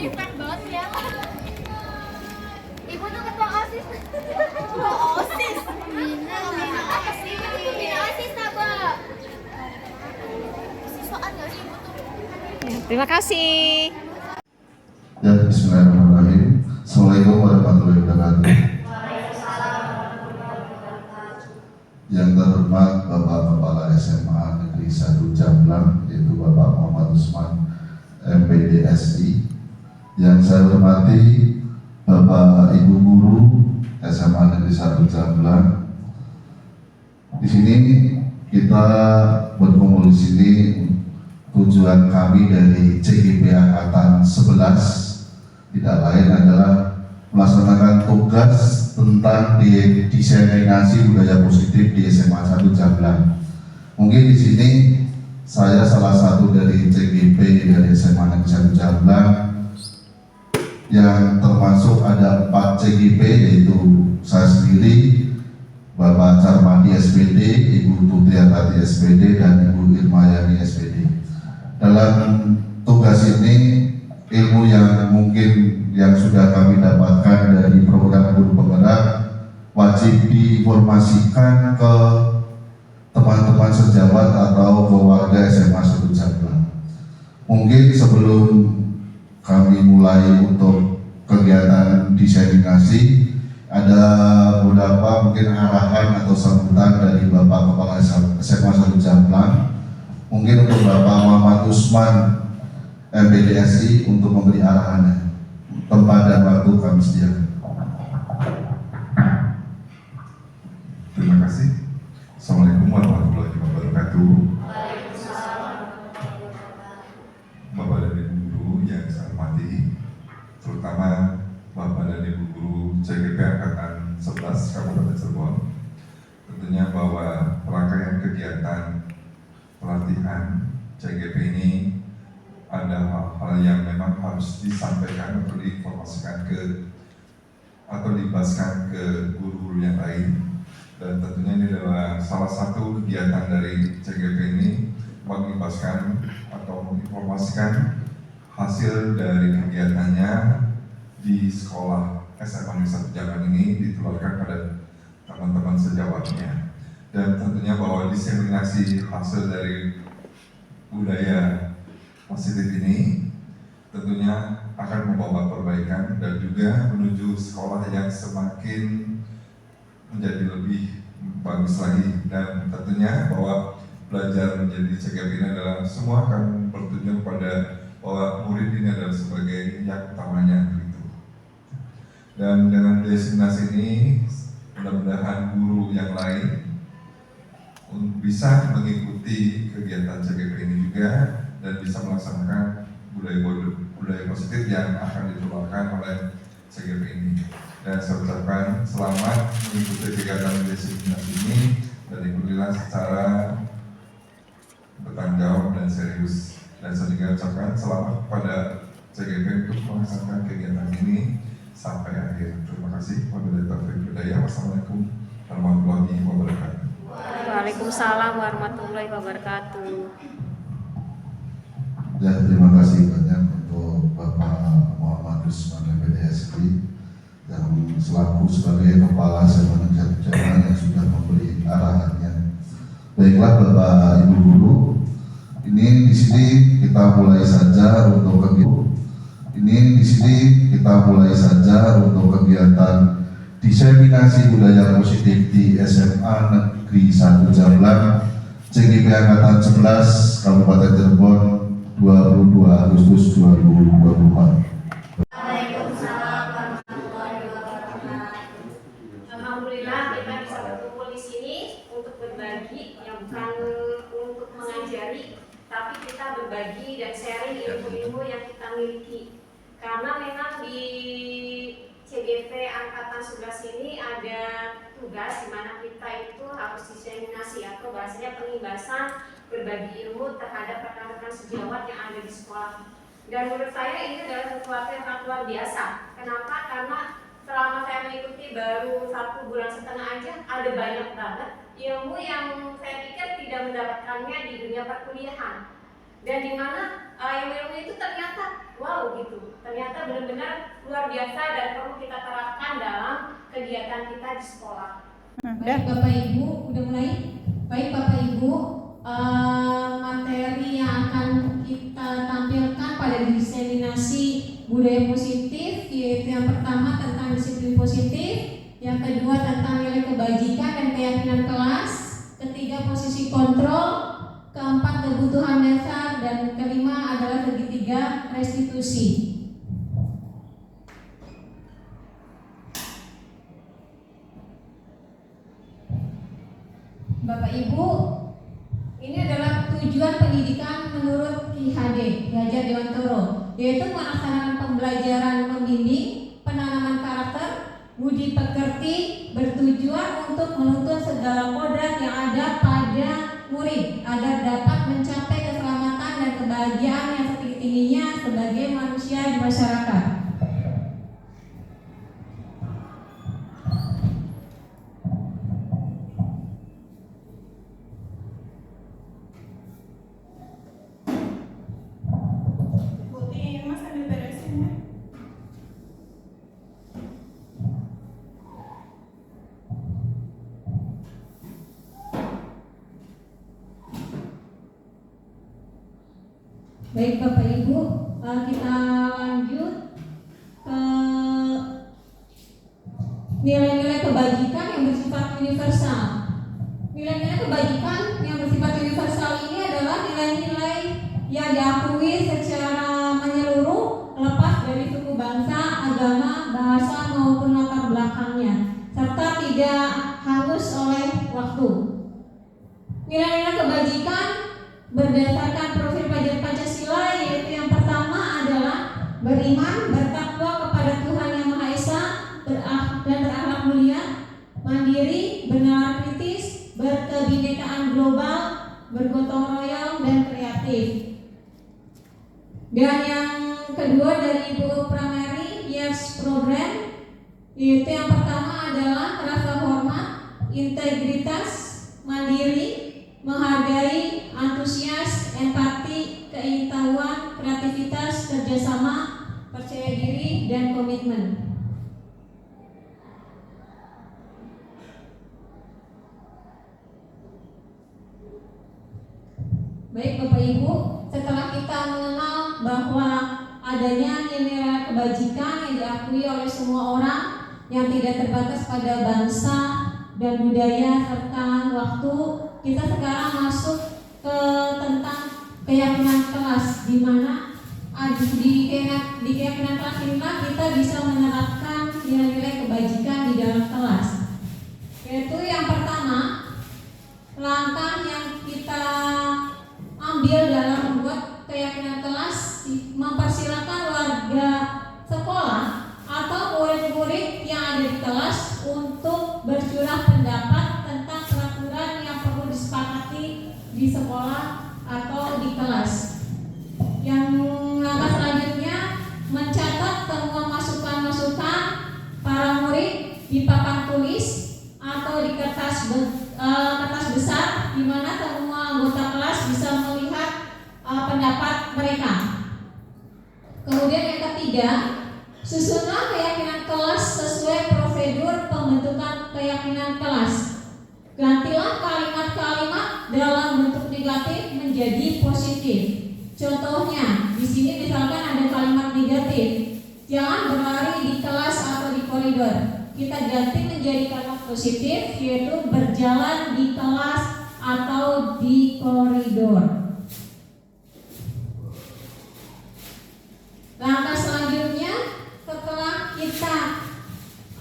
Respect banget ya. Ibu tuh ketua OSIS. Ketua OSIS. Apa sih? Ibu tuh pembina OSIS apa? Siswaan nggak sih ibu tuh? Terima kasih. Ya, bismillahirrahmanirrahim. Assalamualaikum warahmatullahi wabarakatuh. Yang terhormat Bapak Kepala SMA Negeri 1 Jamblang, yaitu Bapak Muhammad Usman, MPDSI. Yang saya hormati Bapak Ibu Guru SMA Negeri 1 Jamblang. Di sini kita berkumpul di sini. Tujuan kami dari CGP Angkatan 11 tidak lain adalah melaksanakan tugas tentang diseminasi budaya positif di SMA 1 Jamblang. Mungkin di sini saya salah satu dari CGP dari SMA Negeri 1 Jamblang yang termasuk ada 4 CGP, yaitu saya sendiri, Bapak Carmadi SPD, Ibu Tutriantati SPD, dan Ibu Irmayani SPD. Dalam tugas ini, ilmu yang mungkin yang sudah kami dapatkan dari program guru penggerak wajib diinformasikan ke teman-teman sejawat atau ke warga SMA 1 Jamblang. Mungkin sebelum kami mulai untuk kegiatan diseminasi, ada beberapa mungkin arahan atau sambutan dari Bapak Kepala SMA 1 Jamblang. Mungkin untuk Bapak Muhammad Usman, MPDSI, untuk memberi arahannya. Tempat dan waktu kami sediakan. Terima kasih. Assalamualaikum warahmatullahi wabarakatuh. Bapak dan Ibu Guru yang saya hormati, terutama Bapak dan Ibu Guru CGP Angkatan 11 Kabupaten Cirebon. Tentunya bahwa rangkaian kegiatan pelatihan CGP ini ada hal-hal yang memang harus disampaikan atau diinformasikan atau dibahaskan ke guru-guru yang lain, dan tentunya ini adalah salah satu kegiatan dari CGP ini menginformasikan atau menginformasikan hasil dari kegiatannya di sekolah SMA Negeri 1 Jamblang ini ditularkan pada teman-teman sejawatnya. Dan tentunya bahwa diseminasi hasil dari budaya positif ini tentunya akan membawa perbaikan dan juga menuju sekolah yang semakin menjadi lebih bagus lagi. Dan tentunya bahwa belajar menjadi CGP ini adalah semua akan bertujuan pada bahwa murid ini adalah sebagai yang utamanya gitu. Dan dengan diseminasi ini mudah-mudahan guru yang lain bisa mengikuti kegiatan CGP ini juga dan bisa melaksanakan budaya positif yang akan ditularkan oleh CGP ini. Dan saya ucapkan selamat mengikuti kegiatan diseminasi ini dan ikutilah secara bertanggung jawab dan serius. Dan saya juga ucapkan selamat kepada CGP untuk melaksanakan kegiatan ini sampai akhir. Terima kasih. Wabillahi taufiq hidayah. Wassalamualaikum warahmatullahi wabarakatuh. Waalaikumsalam warahmatullahi wabarakatuh. Ya, terima kasih banyak untuk Bapak Muhammad Usman, MPDSI, yang selaku sebagai Kepala SMA Negeri 1 Jamblang yang sudah memberi arahannya. Baiklah Bapak Ibu Guru, ini di sini kita mulai saja untuk kegiatan diseminasi budaya positif di SMA Negeri 1 Jamblang, CGP Angkatan 11 Kabupaten Cirebon, 22 Agustus 2024. Waalaikumsalam warahmatullahi wabarakatuh. Alhamdulillah kita bisa berkumpul di sini untuk berbagi, yang bukan untuk mengajari, tapi kita berbagi dan sharing ilmu-ilmu yang kita miliki. Karena memang di CGP Angkatan 11 ini ada tugas di mana kita itu harus diseminasi atau bahasanya pengibasan berbagi ilmu terhadap rekan-rekan sejawat yang ada di sekolah. Dan menurut saya ini adalah sesuatu yang sangat luar biasa. Kenapa? Karena selama saya mengikuti baru 1,5 bulan aja, ada banyak banget ilmu yang saya pikir tidak mendapatkannya di dunia perkuliahan. dan di mana yang ilmu itu ternyata wow gitu, ternyata benar-benar luar biasa dan perlu kita terapkan dalam kegiatan kita di sekolah. Baik Bapak Ibu, udah mulai? Baik Bapak Ibu, materi yang akan kita tampilkan pada diseminasi budaya positif, yaitu yang pertama tentang disiplin positif, yang kedua tentang nilai kebajikan dan keyakinan kelas, ketiga posisi kontrol, keempat kebutuhan dasar, dan kelima adalah segitiga restitusi. Bapak Ibu, ini adalah tujuan pendidikan menurut Ki Hajar Dewantoro, yaitu melaksanakan pembelajaran membimbing, penanaman karakter, budi pekerti, bertujuan untuk menuntun segala kodrat yang ada pada murid agar dapat mencapai keselamatan dan kebahagiaan yang setinggi-tingginya sebagai manusia di masyarakat. Baik Bapak Ibu, kita lanjut ke nilai-nilai kebajikan yang bersifat universal. Nilai-nilai kebajikan yang bersifat universal ini adalah nilai-nilai yang diakui secara menyeluruh, lepas dari suku bangsa, agama, bahasa maupun latar belakangnya, serta tidak hangus oleh waktu. Nilai-nilai kebajikan berdasarkan profil pelajar Pancasila, yaitu yang pertama adalah beriman, bertakwa kepada Tuhan Yang Maha Esa, dan berakhlak mulia, mandiri, bernalar kritis, berkebinekaan global, bergotong royong, dan kreatif. Dan yang kedua dari Ibu Prameri Years Program, yaitu yang pertama adalah rasa hormat, integritas, mandiri, menghargai, antusias, empati, keingintahuan, kreativitas, kerjasama, percaya diri, dan komitmen. Baik Bapak Ibu, setelah kita mengenal bahwa adanya nilai kebajikan yang diakui oleh semua orang yang tidak terbatas pada bangsa dan budaya serta waktu, kita sekarang masuk ke tentang keyakinan kelas, di mana di keyakinan kelas inilah kita bisa menerapkan nilai-nilai kebajikan di dalam kelas. Yaitu yang pertama, langkah yang kita ambil dalam membuat keyakinan kelas, mempersilakan warga sekolah atau murid-murid yang ada di kelas untuk bercurah pendapat tentang peraturan yang perlu disepakati di sekolah atau di kelas. Yang langkah selanjutnya, mencatat semua masukan-masukan para murid di papan tulis atau di kertas besar, di mana semua anggota kelas bisa melihat pendapat mereka. Kemudian yang ketiga, susunlah keyakinan kelas sesuai prosedur pembentukan keyakinan kelas. Gantilah kalimat-kalimat dalam bentuk negatif menjadi positif. Contohnya, di sini misalkan ada kalimat negatif, jangan berlari di kelas atau di koridor. Kita ganti menjadi kalimat positif, yaitu berjalan di kelas atau di koridor. Langkah selanjutnya, setelah kita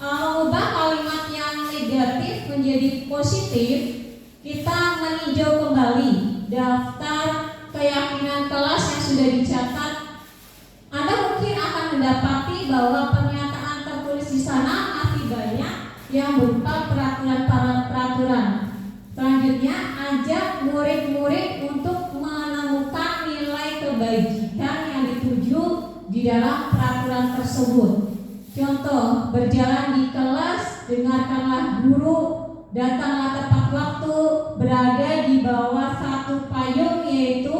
mengubah kalimat yang negatif menjadi positif, kita meninjau kembali daftar keyakinan kelas yang sudah dicatat. Anda mungkin akan mendapati bahwa pernyataan tertulis di sana masih banyak yang berupa peraturan. Selanjutnya, ajak murid-murid untuk menemukan nilai kebajikan yang dituju di dalam peraturan tersebut. Contoh, berjalan di kelas, dengarkanlah guru, datanglah tepat waktu, berada di bawah satu payung, yaitu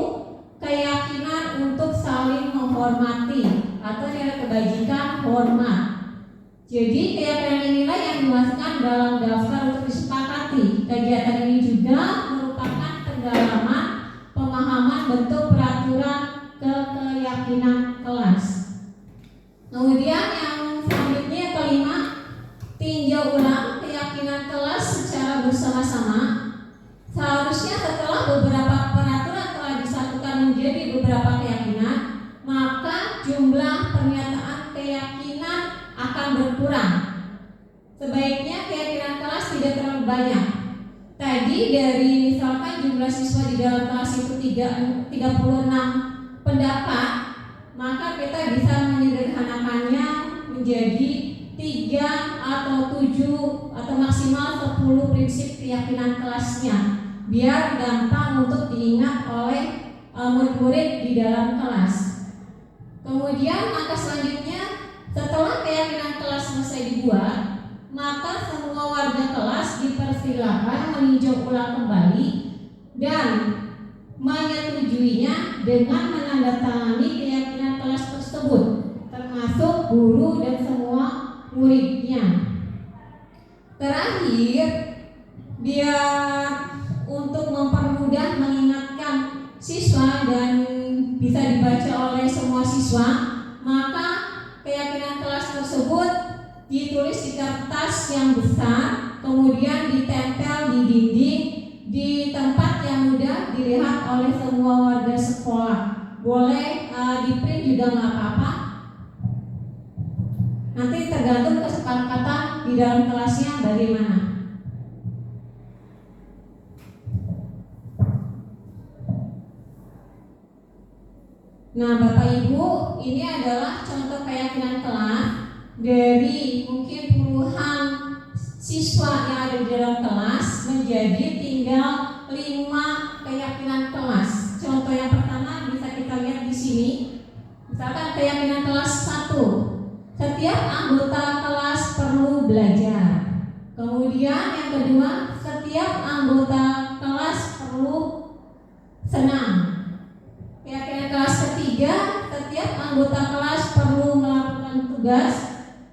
keyakinan untuk saling menghormati atau nilai kebajikan hormat. Jadi keyakinan inilah yang dimasukkan dalam daftar untuk disepakati. Kegiatan ini juga merupakan pendalaman pemahaman bentuk peraturan keyakinan kelas. Kemudian yang selanjutnya kelima, tinjau ulang keyakinan kelas secara bersama-sama. Seharusnya setelah beberapa peraturan telah disatukan menjadi beberapa keyakinan, maka jumlah pernyataan keyakinan akan berkurang. Sebaiknya keyakinan kelas tidak terlalu banyak. Tadi dari misalkan jumlah siswa di dalam kelas itu 36 pendapat, maka kita bisa menyederhanakannya menjadi 3 atau 7 atau maksimal 10 prinsip keyakinan kelasnya, biar gampang untuk diingat oleh murid-murid di dalam kelas. Kemudian langkah selanjutnya, setelah keyakinan kelas selesai dibuat, maka semua warga kelas dipersilakan meninjau ulang kembali dan menyetujuinya dengan menandatangani keyakinan kelas tersebut, termasuk guru dan semua muridnya. Terakhir, biar untuk mempermudah mengingatkan siswa dan bisa dibaca oleh semua siswa, maka keyakinan kelas tersebut ditulis di kertas yang besar, kemudian ditempel di dinding di tempat yang mudah dilihat oleh semua warga sekolah. Boleh di print juga nggak apa-apa. Nanti tergantung kesepakatan di dalam kelasnya bagaimana. Nah, Bapak Ibu, ini adalah contoh keyakinan kelas dari mungkin puluhan siswa yang ada di dalam kelas menjadi tinggal 5 keyakinan kelas. Contoh yang pertama bisa kita lihat di sini. Misalkan keyakinan kelas 1, setiap anggota kelas perlu belajar. Kemudian yang kedua, setiap anggota kelas perlu senang. Keyakinan kelas ketiga, setiap anggota kelas perlu melakukan tugas.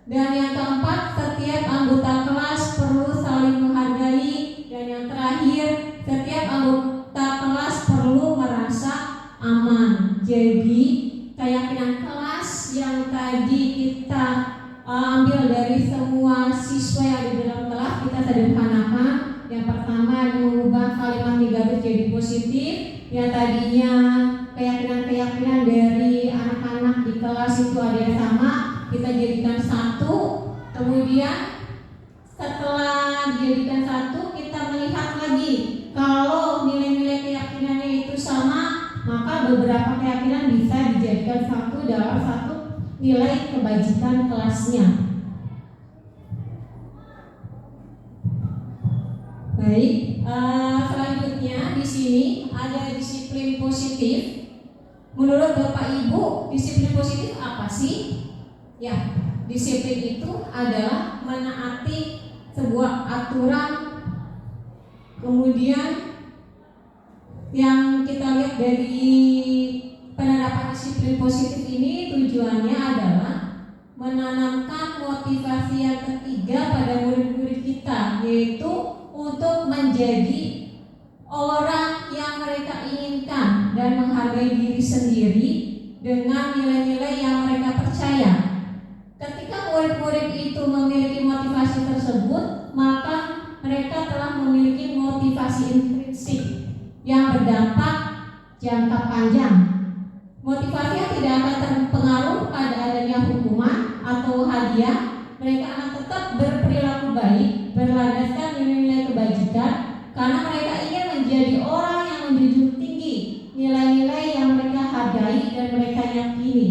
Dan yang keempat, setiap anggota kelas perlu saling menghargai. Dan yang terakhir, setiap anggota kelas perlu merasa aman. Jadi keyakinan kelas yang tadi kita ambil dari semua siswa yang di dalam kelas, kita sederhanakan. Yang pertama, mengubah kalimat negatif jadi positif. Yang tadinya keyakinan-keyakinan dari anak-anak di kelas itu ada yang sama, kita jadikan 1. Kemudian setelah dijadikan 1, kita melihat lagi kalau nilai-nilai keyakinannya itu sama, maka beberapa keyakinan bisa dijadikan 1 dalam 1 nilai kebajikan kelasnya. Baik, selanjutnya di sini ada disiplin positif. Menurut Bapak Ibu, disiplin positif apa sih? Ya, disiplin itu adalah menaati sebuah aturan. Kemudian yang kita lihat dari penerapan disiplin positif ini tujuannya adalah menanamkan motivasi yang ketiga pada murid-murid kita, yaitu untuk menjadi orang yang mereka inginkan dan menghargai diri sendiri dengan nilai-nilai yang mereka percaya. Ketika murid-murid itu memiliki motivasi tersebut, maka mereka telah memiliki motivasi intrinsik yang berdampak jangka panjang. Motivasi yang tidak akan terpengaruh pada adanya hukuman atau hadiah. Mereka akan tetap berperilaku baik, berlandaskan nilai-nilai kebajikan, karena mereka ingin menjadi orang yang menjunjung tinggi nilai-nilai yang mereka hargai dan mereka yakini.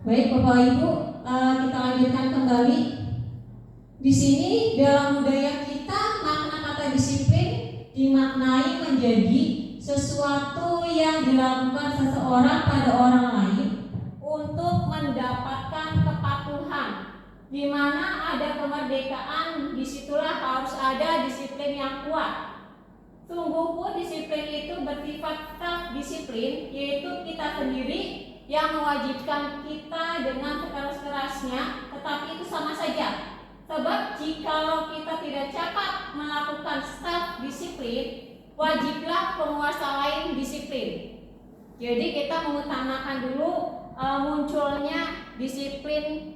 Baik Bapak Ibu, kita lanjutkan kembali. Di sini dalam budaya kita, makna kata disiplin dimaknai menjadi sesuatu yang dilakukan seseorang pada orang lain untuk mendapatkan kepatuhan. Di mana ada kemerdekaan, disitulah harus ada disiplin yang kuat. Sungguh pun disiplin itu bersifat self-disiplin, yaitu kita sendiri yang mewajibkan kita dengan sekeras-kerasnya, tetapi itu sama saja. Sebab jikalau kita tidak cepat melakukan self-disiplin, wajiblah penguasa lain disiplin. Jadi kita mengutamakan dulu munculnya disiplin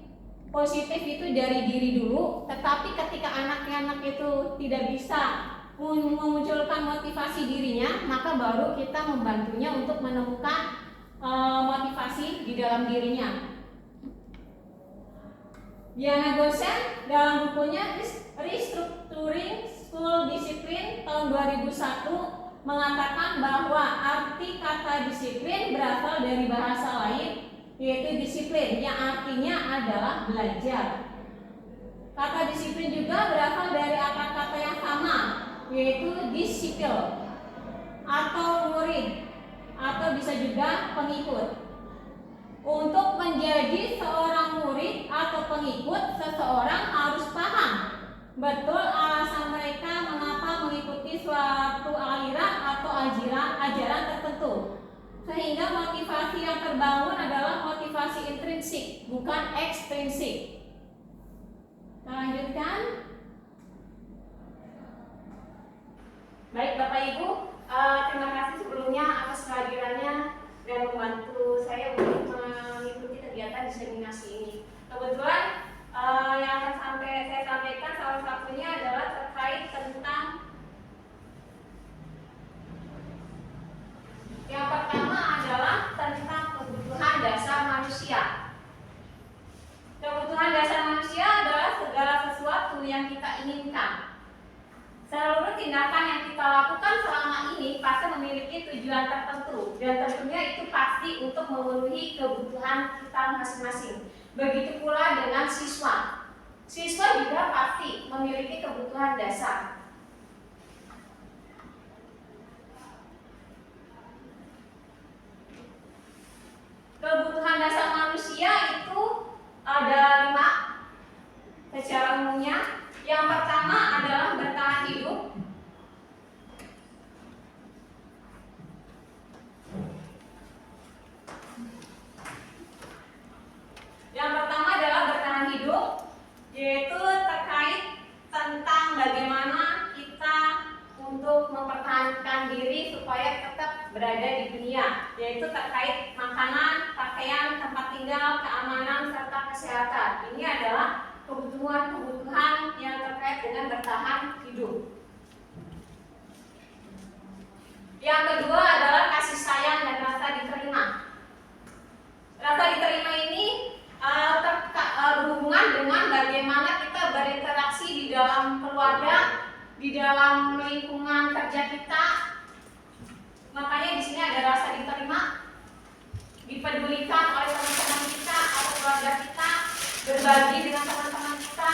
positif itu dari diri dulu, tetapi ketika anak-anak itu tidak bisa memunculkan motivasi dirinya, maka baru kita membantunya untuk menemukan motivasi di dalam dirinya. Diana Gosen dalam bukunya Restructuring School Discipline tahun 2001 mengatakan bahwa arti kata disiplin berasal dari bahasa lain, yaitu disiplin, yang artinya adalah belajar. Kata disiplin juga berasal dari akar kata yang sama, yaitu disiplin atau murid, atau bisa juga pengikut. Untuk menjadi seorang murid atau pengikut, seseorang harus paham betul alasan mereka mengapa mengikuti suatu aliran atau ajaran tertentu, sehingga motivasi yang terbangun adalah motivasi intrinsik, bukan ekstrinsik. Kita lanjutkan. Baik Bapak Ibu, terima kasih sebelumnya atas kehadirannya dan membantu saya untuk mengikuti kegiatan diseminasi ini. Kebetulan yang akan saya sampaikan salah satunya adalah terkait tentang yang pertama adalah tentang kebutuhan dasar manusia. Kebutuhan dasar manusia adalah segala sesuatu yang kita inginkan. Seluruh tindakan yang kita lakukan selama ini pasti memiliki tujuan tertentu, dan tentunya itu pasti untuk memenuhi kebutuhan kita masing-masing. Begitu pula dengan siswa. Siswa juga pasti memiliki kebutuhan dasar. Kebutuhan dasar manusia itu ada 5 secara umumnya. Yang pertama adalah bertahan hidup. Yang pertama adalah bertahan hidup, yaitu terkait tentang bagaimana kita untuk mempertahankan diri supaya tetap berada di dunia, yaitu terkait makanan, pakaian, tempat tinggal, keamanan, serta kesehatan. Ini adalah kebutuhan-kebutuhan yang terkait dengan bertahan hidup. Yang kedua adalah kasih sayang dan rasa diterima. Rasa diterima ini berhubungan dengan bagaimana kita berinteraksi di dalam keluarga, di dalam lingkungan kerja kita. Makanya di sini ada rasa diterima, dipedulikan oleh teman-teman kita atau keluarga kita, berbagi dengan teman-teman kita,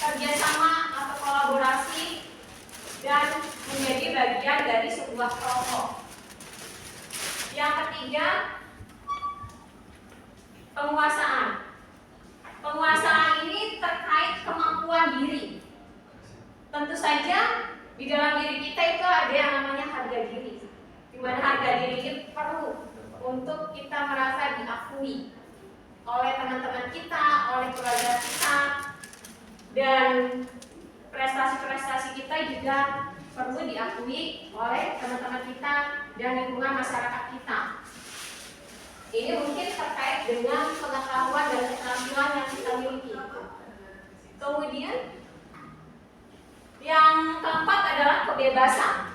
kerjasama atau kolaborasi, dan menjadi bagian dari sebuah kelompok. Yang ketiga, penguasaan. Penguasaan ini terkait kemampuan diri. Tentu saja di dalam diri kita itu ada yang namanya harga diri, di mana harga diri ini perlu untuk kita merasa diakui oleh teman-teman kita, oleh keluarga kita, dan prestasi-prestasi kita juga perlu diakui oleh teman-teman kita dan lingkungan masyarakat kita. Ini mungkin terkait dengan pengetahuan dan keterampilan yang kita miliki. Kemudian yang keempat adalah kebebasan.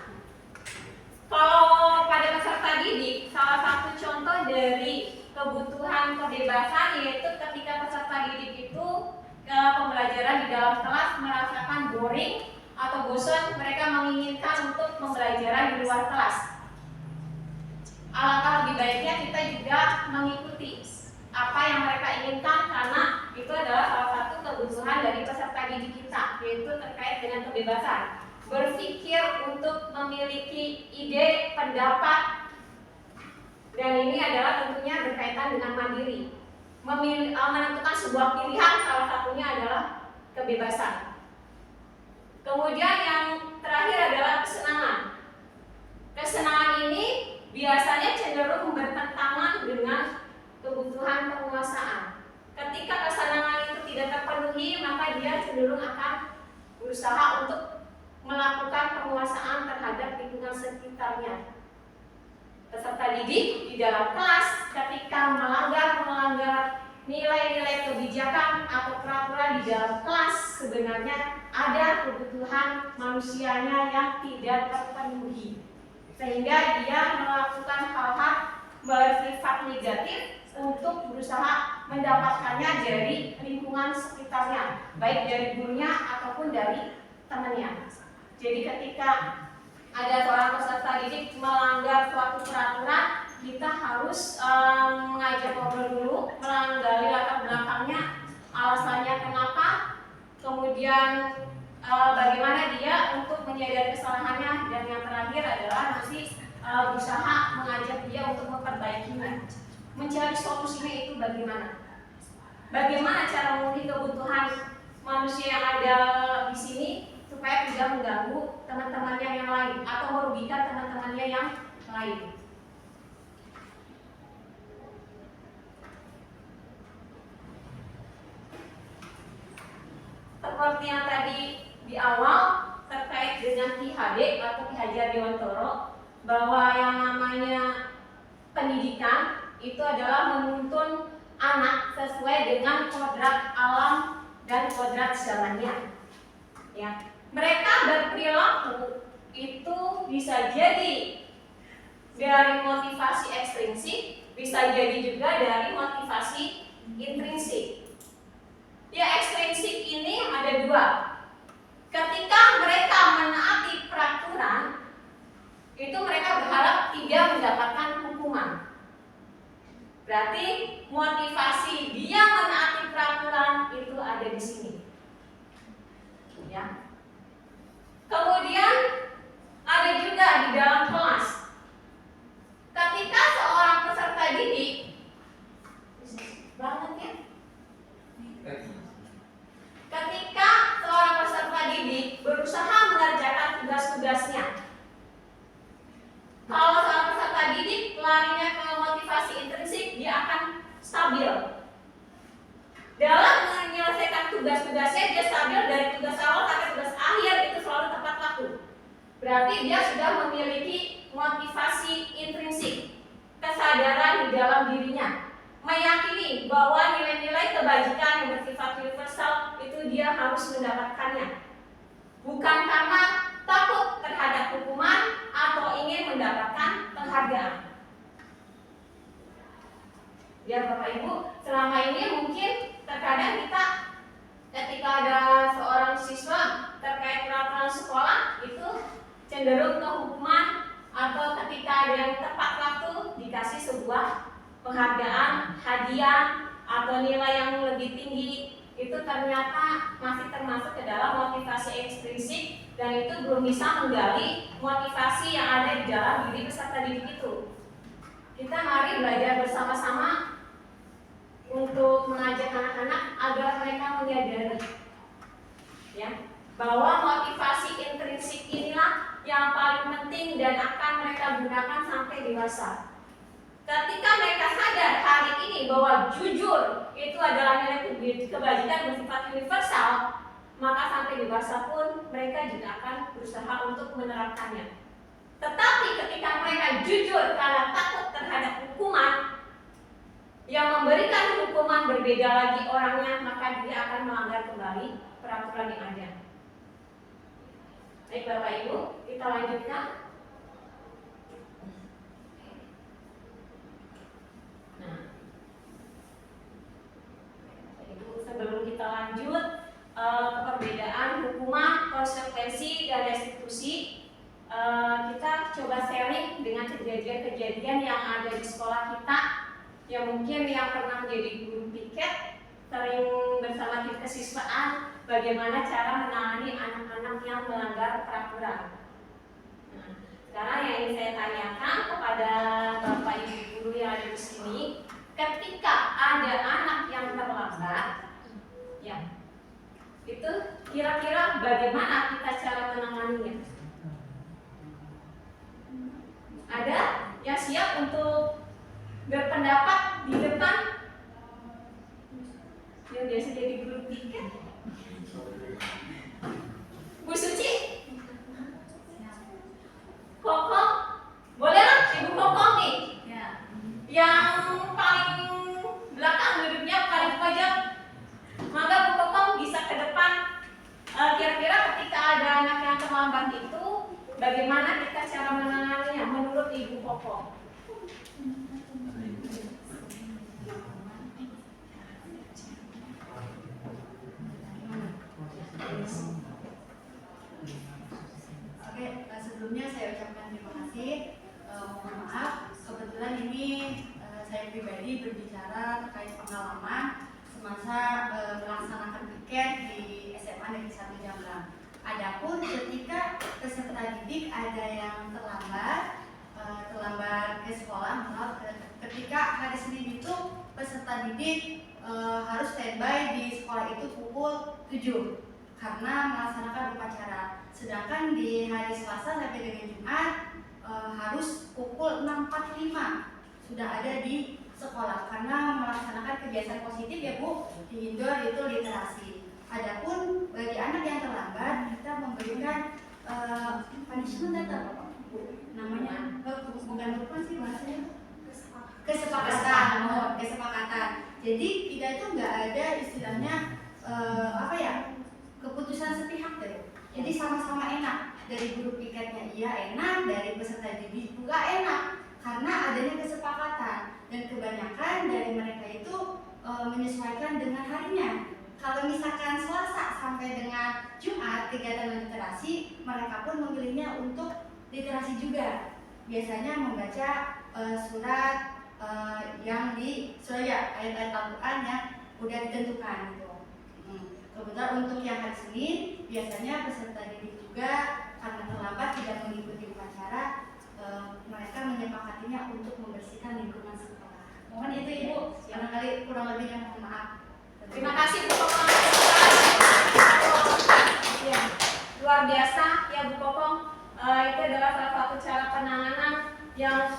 Kalau pada peserta didik, salah satu contoh dari kebutuhan kebebasan yaitu ketika peserta didik itu pembelajaran di dalam kelas merasakan boring atau bosan, mereka menginginkan untuk pembelajaran di luar kelas. Alangkah lebih baiknya kita juga mengikuti apa yang mereka inginkan, karena itu adalah salah satu kebutuhan dari peserta didik kita, yaitu terkait dengan kebebasan berpikir untuk memiliki ide, pendapat, dan ini adalah tentunya berkaitan dengan mandiri. Menentukan sebuah pilihan salah satunya adalah kebebasan. Kemudian yang terakhir adalah kesenangan. Kesenangan ini biasanya cenderung bertentangan dengan kebutuhan penguasaan. Ketika kesenangan itu tidak terpenuhi, maka dia cenderung akan berusaha untuk melakukan penguasaan terhadap lingkungan sekitarnya. Peserta didik di dalam kelas ketika melanggar nilai-nilai kebijakan atau peraturan di dalam kelas, sebenarnya ada kebutuhan manusianya yang tidak terpenuhi, sehingga dia melakukan hal-hal bersifat negatif untuk berusaha mendapatkannya dari lingkungan sekitarnya, baik dari gurunya ataupun dari temannya. Jadi ketika ada seorang peserta didik melanggar suatu peraturan, kita harus mengajak ngobrol dulu, menggali latar belakangnya, alasannya kenapa, kemudian bagaimana dia untuk menyadari kesalahannya, dan yang terakhir adalah nanti berusaha mengajak dia untuk memperbaikinya, mencari solusinya itu bagaimana. Bagaimana cara memenuhi kebutuhan manusia yang ada di sini supaya tidak mengganggu teman-temannya yang lain atau merugikan teman-temannya yang lain. Seperti yang tadi di awal terkait dengan Ki HD atau Ki Haji Dewantoro, bahwa yang namanya pendidikan itu adalah menuntun anak sesuai dengan kodrat alam dan kodrat zamannya. Ya, mereka berperilaku itu bisa jadi dari motivasi ekstrinsik, bisa jadi juga dari motivasi intrinsik. Ya, ekstrinsik ini ada dua. Ketika mereka menaati peraturan, itu mereka berharap tidak mendapatkan hukuman. Berarti motivasi dia menaati peraturan itu ada di sini. Ya. Kemudian ada juga di dalam kelas. Ketika seorang peserta didik banget ya. Ketika seorang peserta didik berusaha mengerjakan tugas-tugasnya, kalau seorang peserta didik larinya ke motivasi intrinsik, dia akan stabil. Dalam menyelesaikan tugas-tugasnya, dia stabil dari tugas awal sampai tugas akhir, itu selalu tepat waktu. Berarti dia sudah memiliki motivasi intrinsik, kesadaran di dalam dirinya, meyakini bahwa nilai-nilai kebajikan yang bersifat universal itu dia harus mendapatkannya, bukan karena takut terhadap hukuman atau ingin mendapatkan penghargaan. Ya Bapak Ibu, selama ini mungkin terkadang kita ketika ada seorang siswa terkait peraturan sekolah itu cenderung ke hukuman, atau ketika ada yang tepat waktu dikasih sebuah penghargaan, hadiah, atau nilai yang lebih tinggi, itu ternyata masih termasuk ke dalam motivasi ekstrinsik, dan itu belum bisa menggali motivasi yang ada di dalam diri peserta didik itu. Kita mari belajar bersama-sama untuk mengajak anak-anak agar mereka menyadari ya, bahwa motivasi intrinsik inilah yang paling penting dan akan mereka gunakan sampai dewasa. Ketika mereka sadar hari ini bahwa jujur itu adalah nilai kebajikan bersifat universal, maka sampai dewasa pun mereka juga akan berusaha untuk menerapkannya. Tetapi ketika mereka jujur karena takut terhadap hukuman, yang memberikan hukuman berbeda lagi orangnya, maka dia akan melanggar kembali peraturan yang ada. Baik Bapak Ibu, kita lanjutkan. Nah, Ibu, sebelum kita lanjut perbedaan hukuman, konsekuensi, dan restitusi, kita coba sharing dengan kejadian-kejadian yang ada di sekolah kita, yang mungkin yang pernah menjadi guru piket, sering bersama tim kesiswaan, bagaimana cara menangani anak-anak yang melanggar peraturan. Nah, sekarang yang ingin saya tanyakan kepada Bapak Ibu guru yang ada di sini, ketika ada anak yang terlambat, ya, itu kira-kira bagaimana kita cara menanganinya? siap untuk berpendapat di depan yang biasa jadi grup tiket? Bu Suci? Koko? Boleh lah, Ibu Koko nih. Yang paling belakang duduknya paling pojok. Maka Bu Koko bisa ke depan. Kira-kira ketika ada anak yang terlambat itu, bagaimana kita cara menanganinya menurut Ibu Koko? Oke, sebelumnya saya ucapkan terima kasih. Mohon maaf, kebetulan ini saya pribadi berbicara terkait pengalaman semasa melaksanakan piket di SMA Negeri 1 Jamlang. Adapun ketika peserta didik ada yang terlambat ke sekolah, ketika hari Senin itu peserta didik harus standby di sekolah itu pukul 7 karena melaksanakan upacara. Sedangkan di hari Selasa sampai dengan Jumat harus pukul 6.45 sudah ada di sekolah karena melaksanakan kegiatan positif ya Bu, di indoor itu literasi. Adapun bagi anak yang terlambat kita memberikan punishment atau Bu? Namanya bukan hukuman sih bahasanya, kesepakatan. Jadi kita itu nggak ada istilahnya keputusan sepihak deh. Jadi sama-sama enak, dari guru piketnya iya enak, dari peserta didik juga enak karena adanya kesepakatan dan kebanyakan dari mereka itu menyesuaikan dengan harinya. Kalau misalkan Selasa sampai dengan Jumat kegiatan literasi, mereka pun memilihnya untuk literasi juga. Biasanya membaca surat yang ayat-ayat Al-Quran yang udah ditentukan gitu. Kebetulan untuk yang hari Senin biasanya peserta didik juga karena terlambat tidak mengikuti upacara, mereka menyepakatinya untuk membersihkan lingkungan sekolah. Mohon itu Ibu, barangkali kurang lebihnya mohon maaf. Terima kasih Bu Kokong. Ya, luar biasa ya Bu Kokong. Itu adalah salah satu cara penanganan yang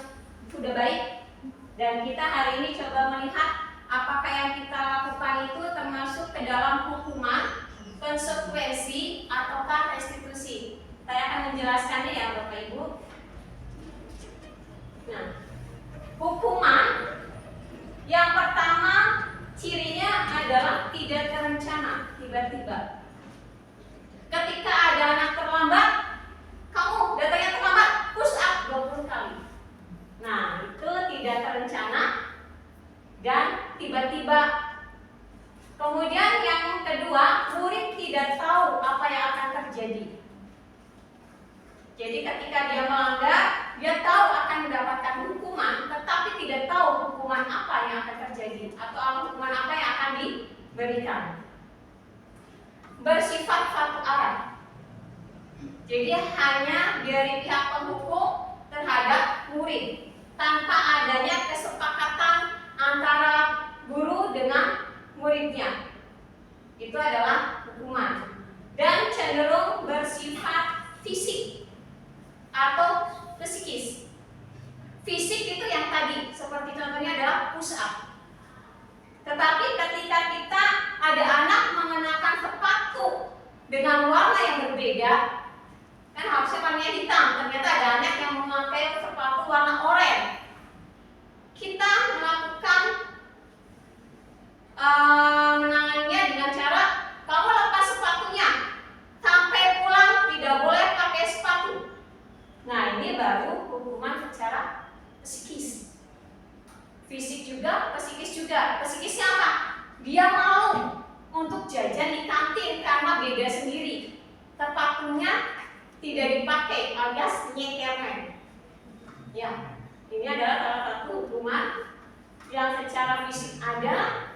sudah baik dan kita hari ini coba melihat apakah yang kita lakukan itu termasuk ke dalam hukuman, konsekuensi, ataukah restitusi. Saya akan menjelaskannya ya Bapak Ibu. Nah, hukuman yang pertama cirinya adalah tidak terencana, tiba-tiba. Ketika ada anak terlambat, kamu datangnya terlambat, push up 20 kali. Nah, itu tidak terencana dan tiba-tiba. Kemudian yang kedua, murid tidak tahu apa yang akan terjadi. Jadi ketika dia melanggar, dia tahu akan mendapatkan hukuman, tetapi tidak tahu hukuman apa yang akan terjadi atau hukuman apa yang akan diberikan. Bersifat satu arah. Jadi hanya dari pihak penghukum terhadap murid tanpa adanya kesepakatan antara guru dengan muridnya. Itu adalah hukuman dan cenderung bersifat fisik atau psikis. Fisik itu yang tadi, seperti contohnya adalah push up. Tetapi ketika kita ada anak mengenakan sepatu dengan warna yang berbeda, kan harusnya warnanya hitam, ternyata ada anak yang memakai sepatu warna oranye. Kita melakukan menangannya dengan cara kamu lepas sepatunya, sampai pulang tidak boleh pakai sepatu. Nah, ini baru hukuman secara psikis. Fisik juga, psikis juga. Psikisnya apa? Dia mau untuk jajan di kantin karena beda sendiri. Sepatunya tidak dipakai alias nyekermen. Ya, ini adalah salah satu hukuman yang secara fisik ada,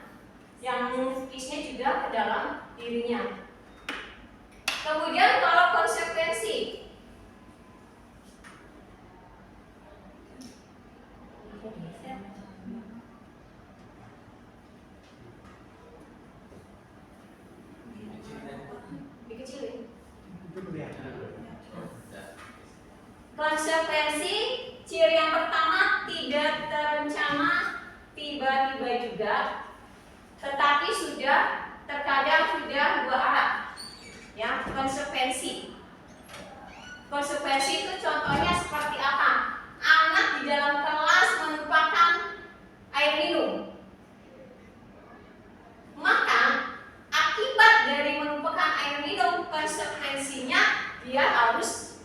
yang psikisnya juga ke dalam dirinya. Kemudian kalau konsekuensi, dikecilin. Konsekuensi ciri yang pertama tidak terencana, tiba-tiba juga, tetapi terkadang sudah dua arah, ya, konsekuensi. Konsekuensi itu contohnya seperti apa? Anak di dalam kelas melupakan air minum. Maka akibat dari melupakan air minum, konsekuensinya dia harus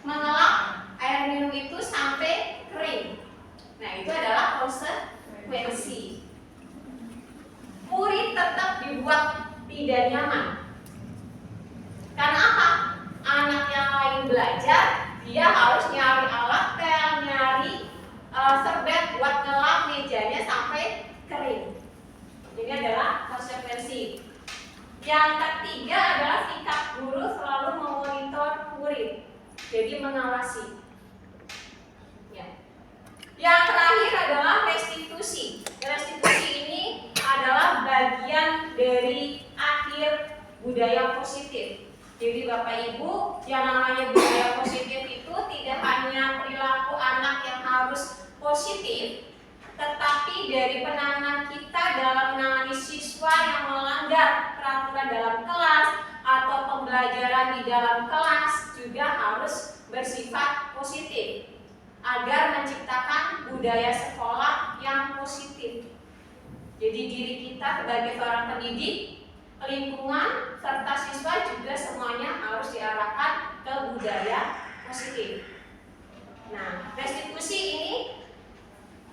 mengelap air minum itu sampai kering. Nah, itu adalah konsekuensi. Murid tetap dibuat tidak nyaman. Karena apa? Anak yang lain belajar, dia harus nyari alat pel, nyari serbet buat ngelap mejanya sampai kering. Ini adalah konsekuensi. Yang ketiga adalah sikap guru selalu memonitor murid, jadi mengawasi. Ya. Yang terakhir adalah restitusi. Restitusi ini adalah bagian dari akhir budaya positif. Jadi Bapak Ibu, yang namanya budaya positif itu tidak hanya perilaku anak yang harus positif, tetapi dari penanganan kita dalam menangani siswa yang melanggar peraturan dalam kelas atau pembelajaran di dalam kelas juga harus bersifat positif agar menciptakan budaya sekolah yang positif. Jadi diri kita sebagai seorang pendidik, lingkungan, serta siswa juga semuanya harus diarahkan ke budaya positif. Nah, restitusi ini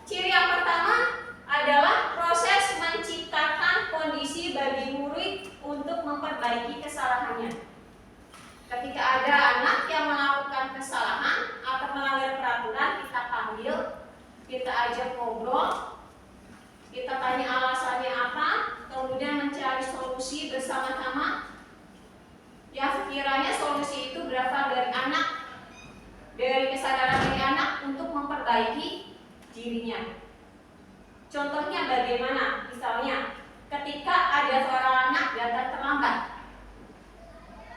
ciri yang pertama adalah proses menciptakan kondisi bagi murid untuk memperbaiki kesalahannya. Ketika ada anak yang melakukan kesalahan atau melanggar peraturan, kita panggil, kita ajak ngobrol, kita tanya alasannya apa, kemudian mencari solusi bersama-sama. Yang sekiranya solusi itu berasal dari anak, dari kesadaran dari anak untuk memperbaiki dirinya. Contohnya bagaimana? Misalnya, ketika ada seorang anak datang terlambat,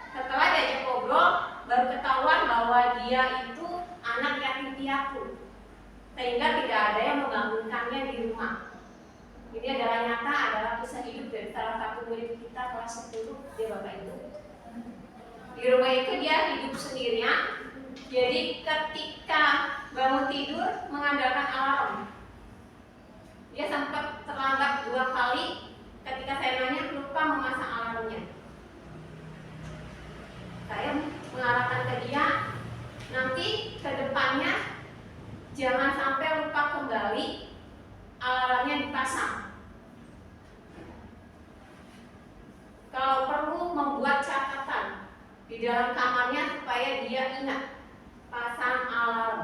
setelah diajak ngobrol, baru ketahuan bahwa dia itu anak yatim piatu, sehingga tidak ada yang membangunkannya di rumah. Ini adalah nyata, adalah kisah hidup dari salah satu murid kita kelas 10, dia Bapak Ibu. Di rumah itu dia hidup sendirian, jadi ketika bangun tidur mengandalkan alarm. Dia sempat terlambat 2 kali, ketika saya nanya lupa memasang alarmnya. Saya mengarahkan ke dia, nanti ke depannya jangan sampai lupa kembali, alarmnya dipasang. Kalau perlu membuat catatan di dalam kamarnya supaya dia ingat, pasang alarm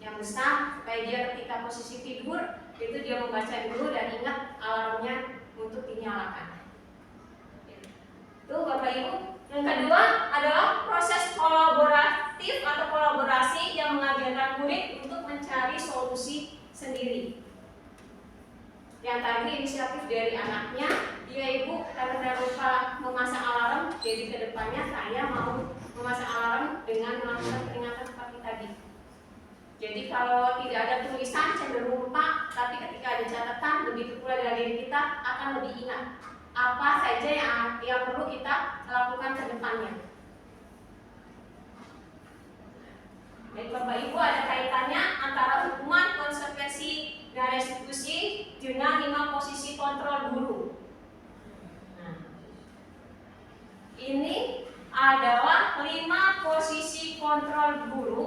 yang besar supaya dia ketika posisi tidur itu dia membaca dulu dan ingat alarmnya untuk dinyalakan. Itu Bapak Ibu. Yang kedua adalah proses kolaboratif atau kolaborasi yang mengajarkan murid untuk mencari solusi sendiri. Yang tadi inisiatif dari anaknya, dia Ibu karena saya lupa memasang alarm, jadi kedepannya saya mau memasang alarm dengan melakukan peringatan seperti tadi. Jadi kalau tidak ada tulisan cenderung lupa, tapi ketika ada catatan, begitu pula dengan diri kita akan lebih ingat apa saja yang perlu kita lakukan ke depannya. Baik Bapak Ibu, ada kaitannya antara hukuman, konsekuensi, dan restitusi dengan 5 posisi kontrol guru. Nah, ini adalah 5 posisi kontrol guru.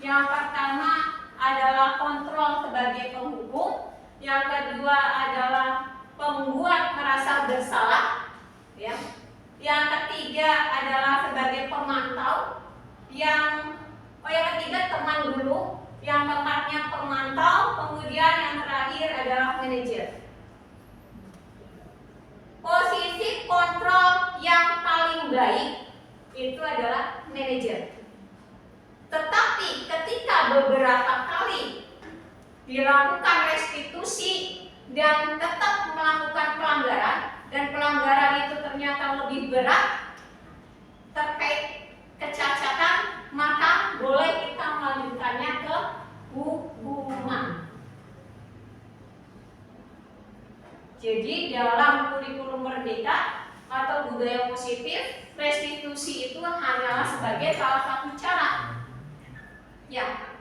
Yang pertama adalah kontrol sebagai penghukum, yang kedua adalah pembuat merasa bersalah, ya. Yang ketiga adalah sebagai pemantau, yang ketiga teman dulu, yang keempatnya pemantau, kemudian yang terakhir adalah manajer. Posisi kontrol yang paling baik itu adalah manajer. Tetapi ketika beberapa kali dilakukan restitusi dan tetap melakukan pelanggaran, dan pelanggaran itu ternyata lebih berat terkait kecacatan, maka boleh kita melanjutkannya ke hukuman. budaya positif, restitusi itu hanyalah sebagai salah satu cara. Ya,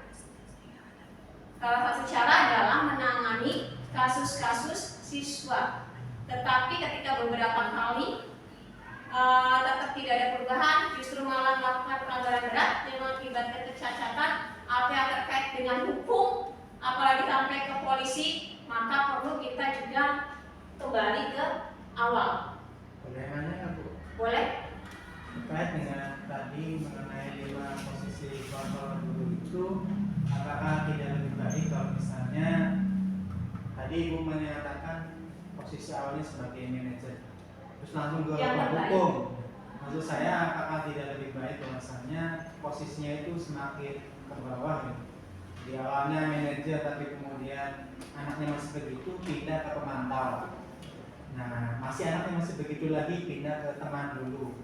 salah satu cara dalam menangani kasus-kasus siswa. Tetapi ketika beberapa kali tetap tidak ada perubahan, justru malah melakukan pelanggaran berat yang mengakibatkan kecacatan atau yang terkait dengan hukum, apalagi sampai ke polisi, maka perlu kita juga kembali ke awal. Boleh nanya nggak, Bu? Boleh? Terkait dengan tadi mengenai 5 posisi kontrol guru itu, apakah tidak lebih baik kalau misalnya tadi Ibu menyatakan posisi awalnya sebagai manajer, terus langsung ke hukum? Maksud saya, apakah tidak lebih baik bahwasanya posisinya itu semakin ke bawah gitu? Di awalnya manajer, tapi kemudian anaknya masih begitu, pindah ke pemantau. Nah, masih anaknya masih begitu lagi, pindah ke teman dulu.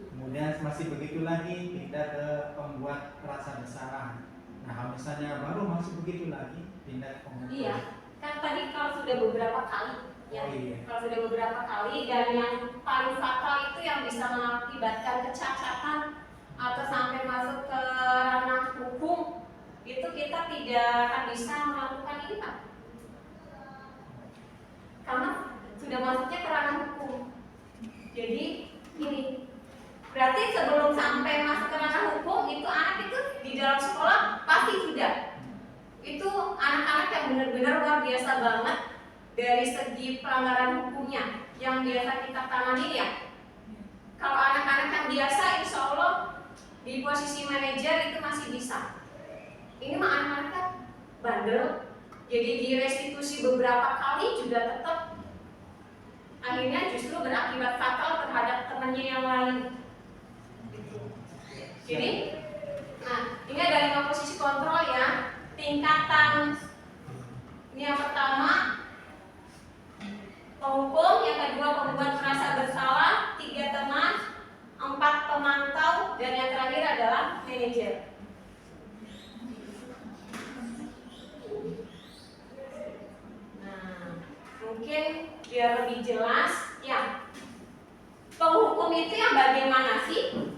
Kemudian masih begitu lagi, pindah ke pembuat rasa bersalah. Nah, kalau misalnya baru masih begitu lagi, pindah ke pembuat. Iya, kan tadi kalau sudah beberapa kali, ya. Oh, iya. Kalau sudah beberapa kali dan yang paling fatal itu yang bisa mengakibatkan kecacatan atau sampai masuk ke ranah hukum, itu kita tidak akan bisa melakukan ini, Pak. Karena sudah masuknya ke ranah hukum. Jadi ini berarti sebelum sampai masuk ke ranah hukum, itu anak itu di dalam sekolah pasti sudah. Itu anak-anak yang benar-benar luar biasa banget dari segi pelanggaran hukumnya yang biasa kita tangani ya. Kalau anak-anak yang biasa, insya Allah di posisi manajer itu masih bisa. Ini mah anak-anak bandel, jadi direstitusi beberapa kali juga tetap akhirnya justru berakibat fatal terhadap temannya yang lain. Jadi, nah ini ada 5 posisi kontrol ya. Tingkatan ini yang pertama penghukum, yang kedua pembuat merasa bersalah, 3 teman, 4 pemantau, dan yang terakhir adalah manajer. Nah, mungkin biar lebih jelas, ya. Penghukum itu yang bagaimana sih?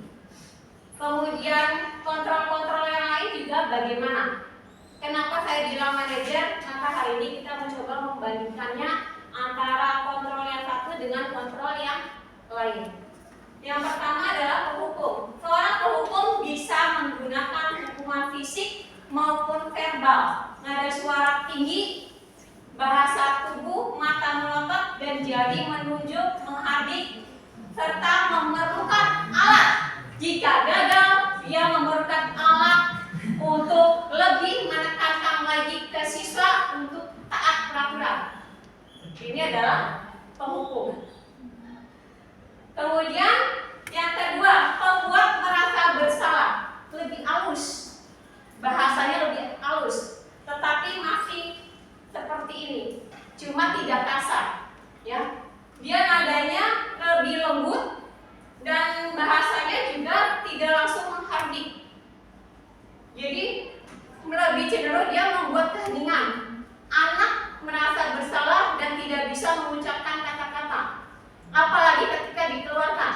Kemudian kontrol-kontrol yang lain juga bagaimana? Kenapa saya bilang manajer? Maka hari ini kita mencoba membandingkannya antara kontrol yang satu dengan kontrol yang lain. Yang pertama adalah penghukum. Seorang penghukum bisa menggunakan hukuman fisik maupun verbal, nada suara tinggi, bahasa tubuh, mata melotot, dan jari menunjuk, menghardik, serta memerlukan alat. Jika gagal, dia memerlukan alat untuk lebih menekankan lagi ke siswa untuk taat peraturan. Ini adalah penghukum. Kemudian yang kedua, pembuat merasa bersalah, lebih halus, bahasanya lebih halus, tetapi masih seperti ini, cuma tidak kasar, ya. Dia nadanya lebih lembut dan bahasanya juga tidak langsung menghardik. Jadi lebih cenderung dia membuat keheningan. Anak merasa bersalah dan tidak bisa mengucapkan kata-kata, apalagi ketika dikeluarkan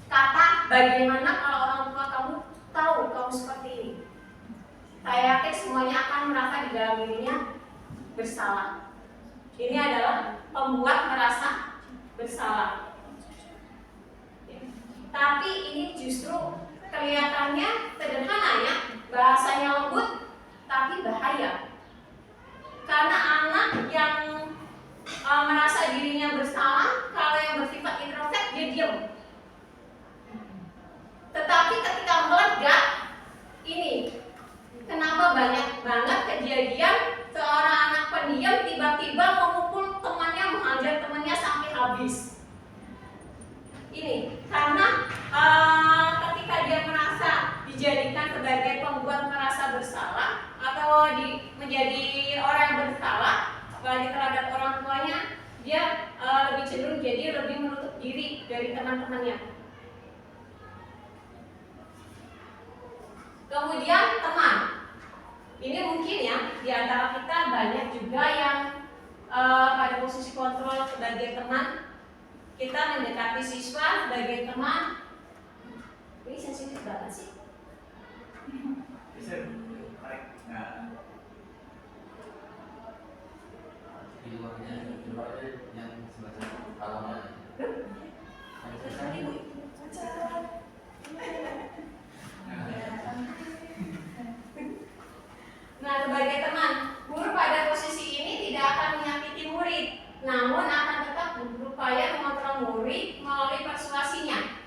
kata, bagaimana kalau orang tua kamu tahu kamu seperti ini. Saya yakin semuanya akan merasa di dalam dirinya bersalah. Ini adalah pembuat merasa bersalah. Tapi ini justru kelihatannya sederhana ya, bahasanya lembut tapi bahaya. Karena anak yang merasa dirinya bersalah, kalau yang bersifat introvert dia diam. Tetapi ketika meledak, ini kenapa banyak banget kejadian seorang anak pendiam tiba-tiba memukul temannya, menghajar temannya sampai habis. Ini karena ketika dia merasa dijadikan sebagai pembuat merasa bersalah atau menjadi orang yang bersalah, apalagi terhadap orang tuanya, dia lebih cenderung jadi lebih menutup diri dari teman-temannya. Kemudian teman, ini mungkin ya di antara kita banyak juga yang pada posisi kontrol sebagai teman. kita mendekati siswa sebagai teman. Ini sensitif banget sih. Bisa tarik. Nah, di luarnya yang sebelah halaman. Nah, sebagai teman, guru pada posisi ini tidak akan menyakiti murid, namun akan tetap berupaya mengontrol murid melalui persuasinya.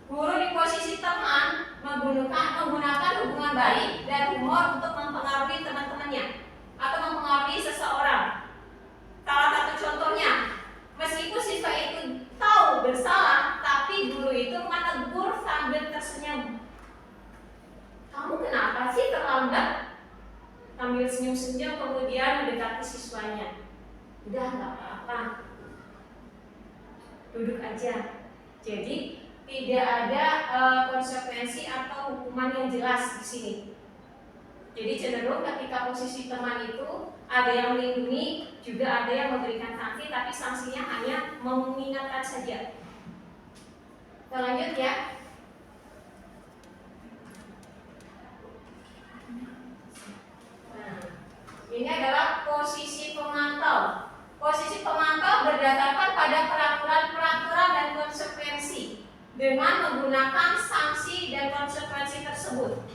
Guru di posisi teman menggunakan hubungan baik dan humor untuk mempengaruhi teman-temannya atau mempengaruhi seseorang. Salah satu contohnya, meskipun siswa itu tahu bersalah, tapi guru itu menegur sambil tersenyum. Kamu kenapa sih terlambat? Sambil senyum-senyum kemudian mendekati siswanya. Udah nggak apa-apa, duduk aja. Jadi tidak ada konsekuensi atau hukuman yang jelas di sini. Jadi cenderung ketika posisi teman itu ada yang melindungi, juga ada yang memberikan sanksi, tapi sanksinya hanya mengingatkan saja. Kita lanjut ya. Nah, ini adalah posisi pemantau. Posisi pemantau berdasarkan pada peraturan dan konsekuensi dengan menggunakan sanksi dan konsekuensi tersebut.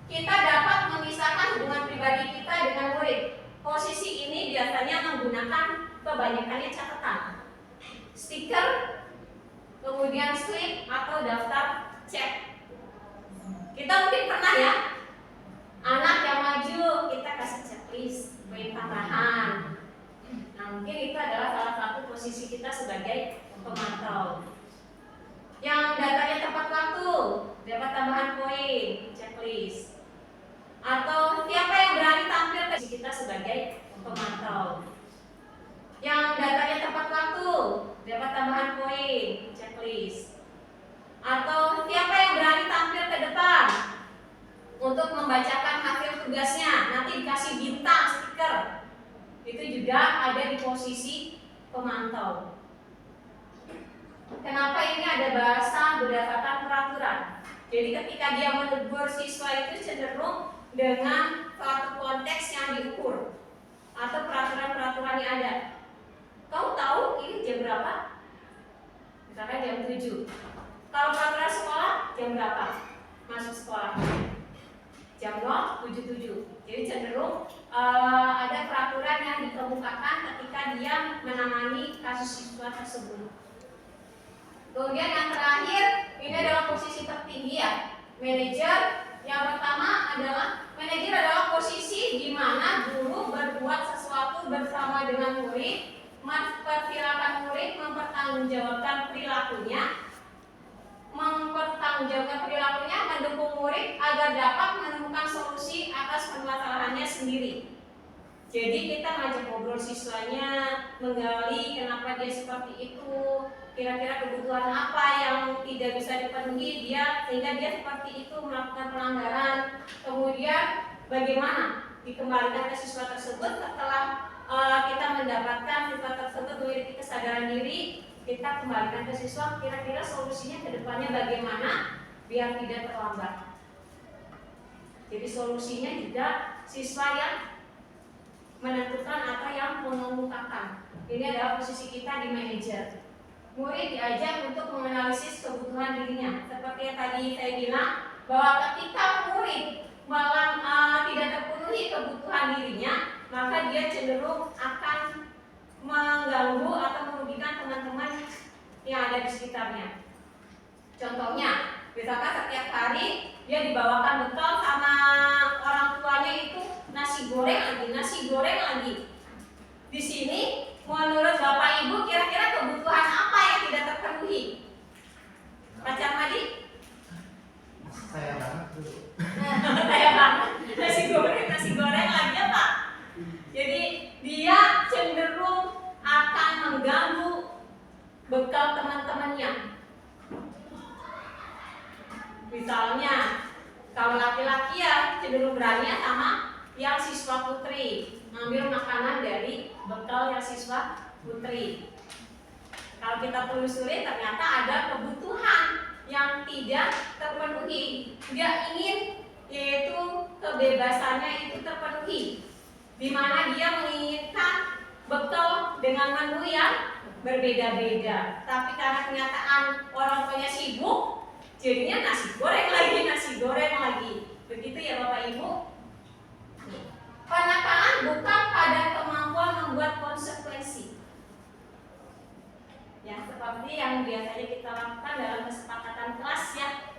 Kita dapat memisahkan hubungan pribadi kita dengan murid. Posisi ini biasanya menggunakan kebanyakannya catatan, stiker, kemudian slip atau daftar cek. Kita mungkin pernah ya, anak yang maju kita kasih checklist, poin tambahan. Nah, mungkin itu adalah salah satu posisi kita sebagai pemantau. Yang datanya tepat waktu, dapat tambahan poin, checklist. Atau siapa yang berani tampil ke kita sebagai pemantau. Yang datanya tepat waktu, dapat tambahan poin, checklist. Atau siapa yang berani tampil ke depan untuk membacakan hasil tugasnya, nanti dikasih bintang, stiker. Itu juga ada di posisi pemantau. Kenapa ini ada bahasa berdasarkan peraturan? Jadi ketika dia menegur siswa itu cenderung dengan suatu konteks yang diukur atau peraturan-peraturan yang ada. Kamu tahu ini jam berapa? Misalkan jam 7. Kalau peraturan sekolah jam berapa masuk sekolah? Jam 07.77. Jadi cenderung ada peraturan yang dikemukakan ketika dia menangani kasus siswa tersebut. Kemudian yang terakhir, ini adalah posisi tertinggi ya, manajer. Yang pertama adalah manajer adalah posisi di mana guru berbuat sesuatu bersama dengan murid, mempersilahkan murid mempertanggungjawabkan perilakunya, mendukung murid agar dapat menemukan solusi atas permasalahannya sendiri. Jadi kita ngajak ngobrol siswanya, menggali kenapa dia seperti itu, kira-kira kebutuhan apa yang tidak bisa dipenuhi dia sehingga dia seperti itu melakukan pelanggaran. Kemudian bagaimana dikembalikan ke siswa tersebut setelah kita mendapatkan siswa tersebut memiliki kesadaran diri, kita kembalikan ke siswa kira-kira solusinya ke depannya bagaimana biar tidak terlambat. Jadi solusinya juga siswa yang menentukan atau yang mengemukakan. Ini adalah posisi kita di manajer. Murid diajak untuk menganalisis kebutuhan dirinya. Seperti yang tadi saya bilang, bahwa ketika murid malah tidak terpenuhi kebutuhan dirinya, maka dia cenderung akan mengganggu atau merugikan teman-teman yang ada di sekitarnya. Contohnya, misalkan setiap hari dia dibawakan bekal sama orang tuanya itu nasi goreng lagi. Di sini menurut Bapak Ibu kira-kira kebutuhan apa yang tidak terpenuhi? Pacar Madi? saya banget dulu. Saya banget. Nasi goreng lagi apa? Jadi dia cenderung akan mengganggu bekal teman-temannya. Misalnya, kalau laki-laki ya cenderung berani sama yang siswa putri, ngambil makanan dari bekal yang siswa putri. Kalau kita telusuri ternyata ada kebutuhan yang tidak terpenuhi. Dia ingin yaitu kebebasannya itu terpenuhi, di mana dia menginginkan bekal dengan menu yang berbeda-beda. Tapi karena kenyataan orang tuanya sibuk, jadinya nasi goreng lagi. Begitu ya Bapak Ibu. Penekanan bukan pada kemampuan membuat konsekuensi. Ya, seperti yang biasanya kita lakukan dalam kesepakatan kelas ya.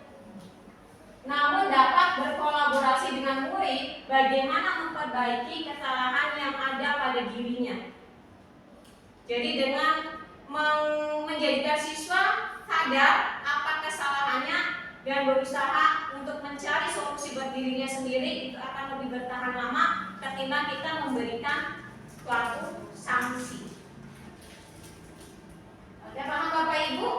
Namun dapat berkolaborasi dengan murid bagaimana memperbaiki kesalahan yang ada pada dirinya. Jadi dengan menjadikan siswa sadar apa kesalahannya dan berusaha untuk mencari solusi buat dirinya sendiri, itu akan lebih bertahan lama ketimbang kita memberikan suatu sanksi. Oke, paham Bapak Ibu?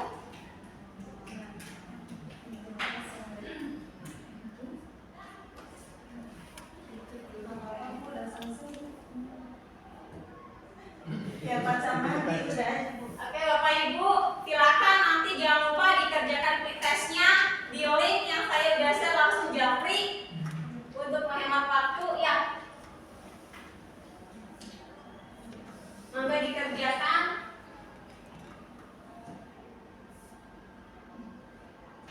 Ya baca mandi udah. Oke Bapak Ibu, silakan nanti jangan lupa dikerjakan quick testnya di link yang saya udah share, langsung japri untuk menghemat waktu ya. Mangga dikerjakan.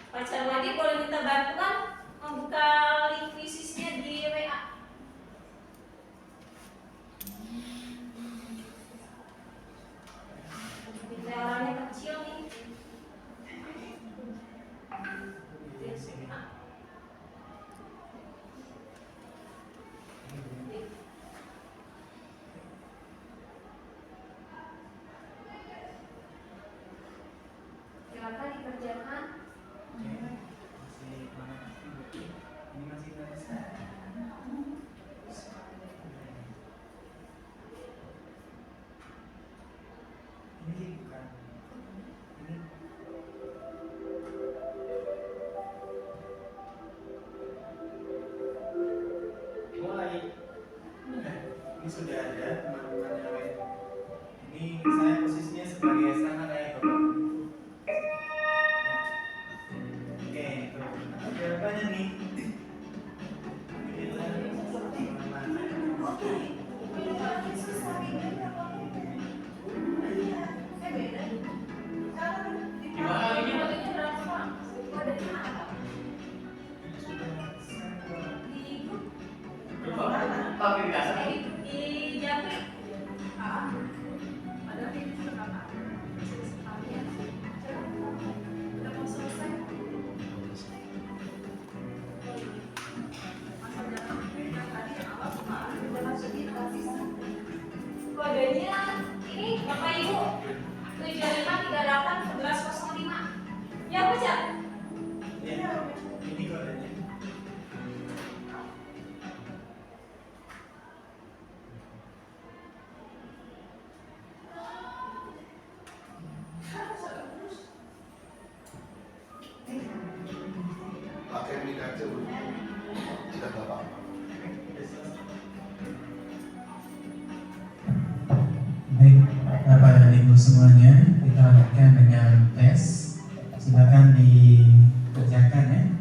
Pacar lagi boleh minta bantuan membuka link fisisnya di WA. Orangnya kecil nih. Silakan dikerjakan. Ini sudah ada teman-teman yang lain. Ini saya posisinya sebagai sama kayak Bapak. Oke, itu. Ada jawabannya nih. Gimana ini? Tapi di dasar Di Japri. Ada yang apa? Udah mau selesai. Kodenya ini Bapak Ibu 75381105. Ya baca. Ya, ini kodenya. Pakai mic aja Bu. Tidak apa-apa. Baik, Bapak dan Ibu semuanya, kita lanjutkan dengan tes. Silakan dikerjakan ya.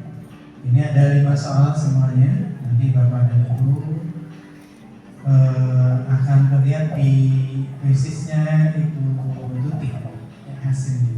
Ini ada 5 soal semuanya. Nanti Bapak dan Ibu akan terlihat di krisisnya Ibu Tuti hasilnya.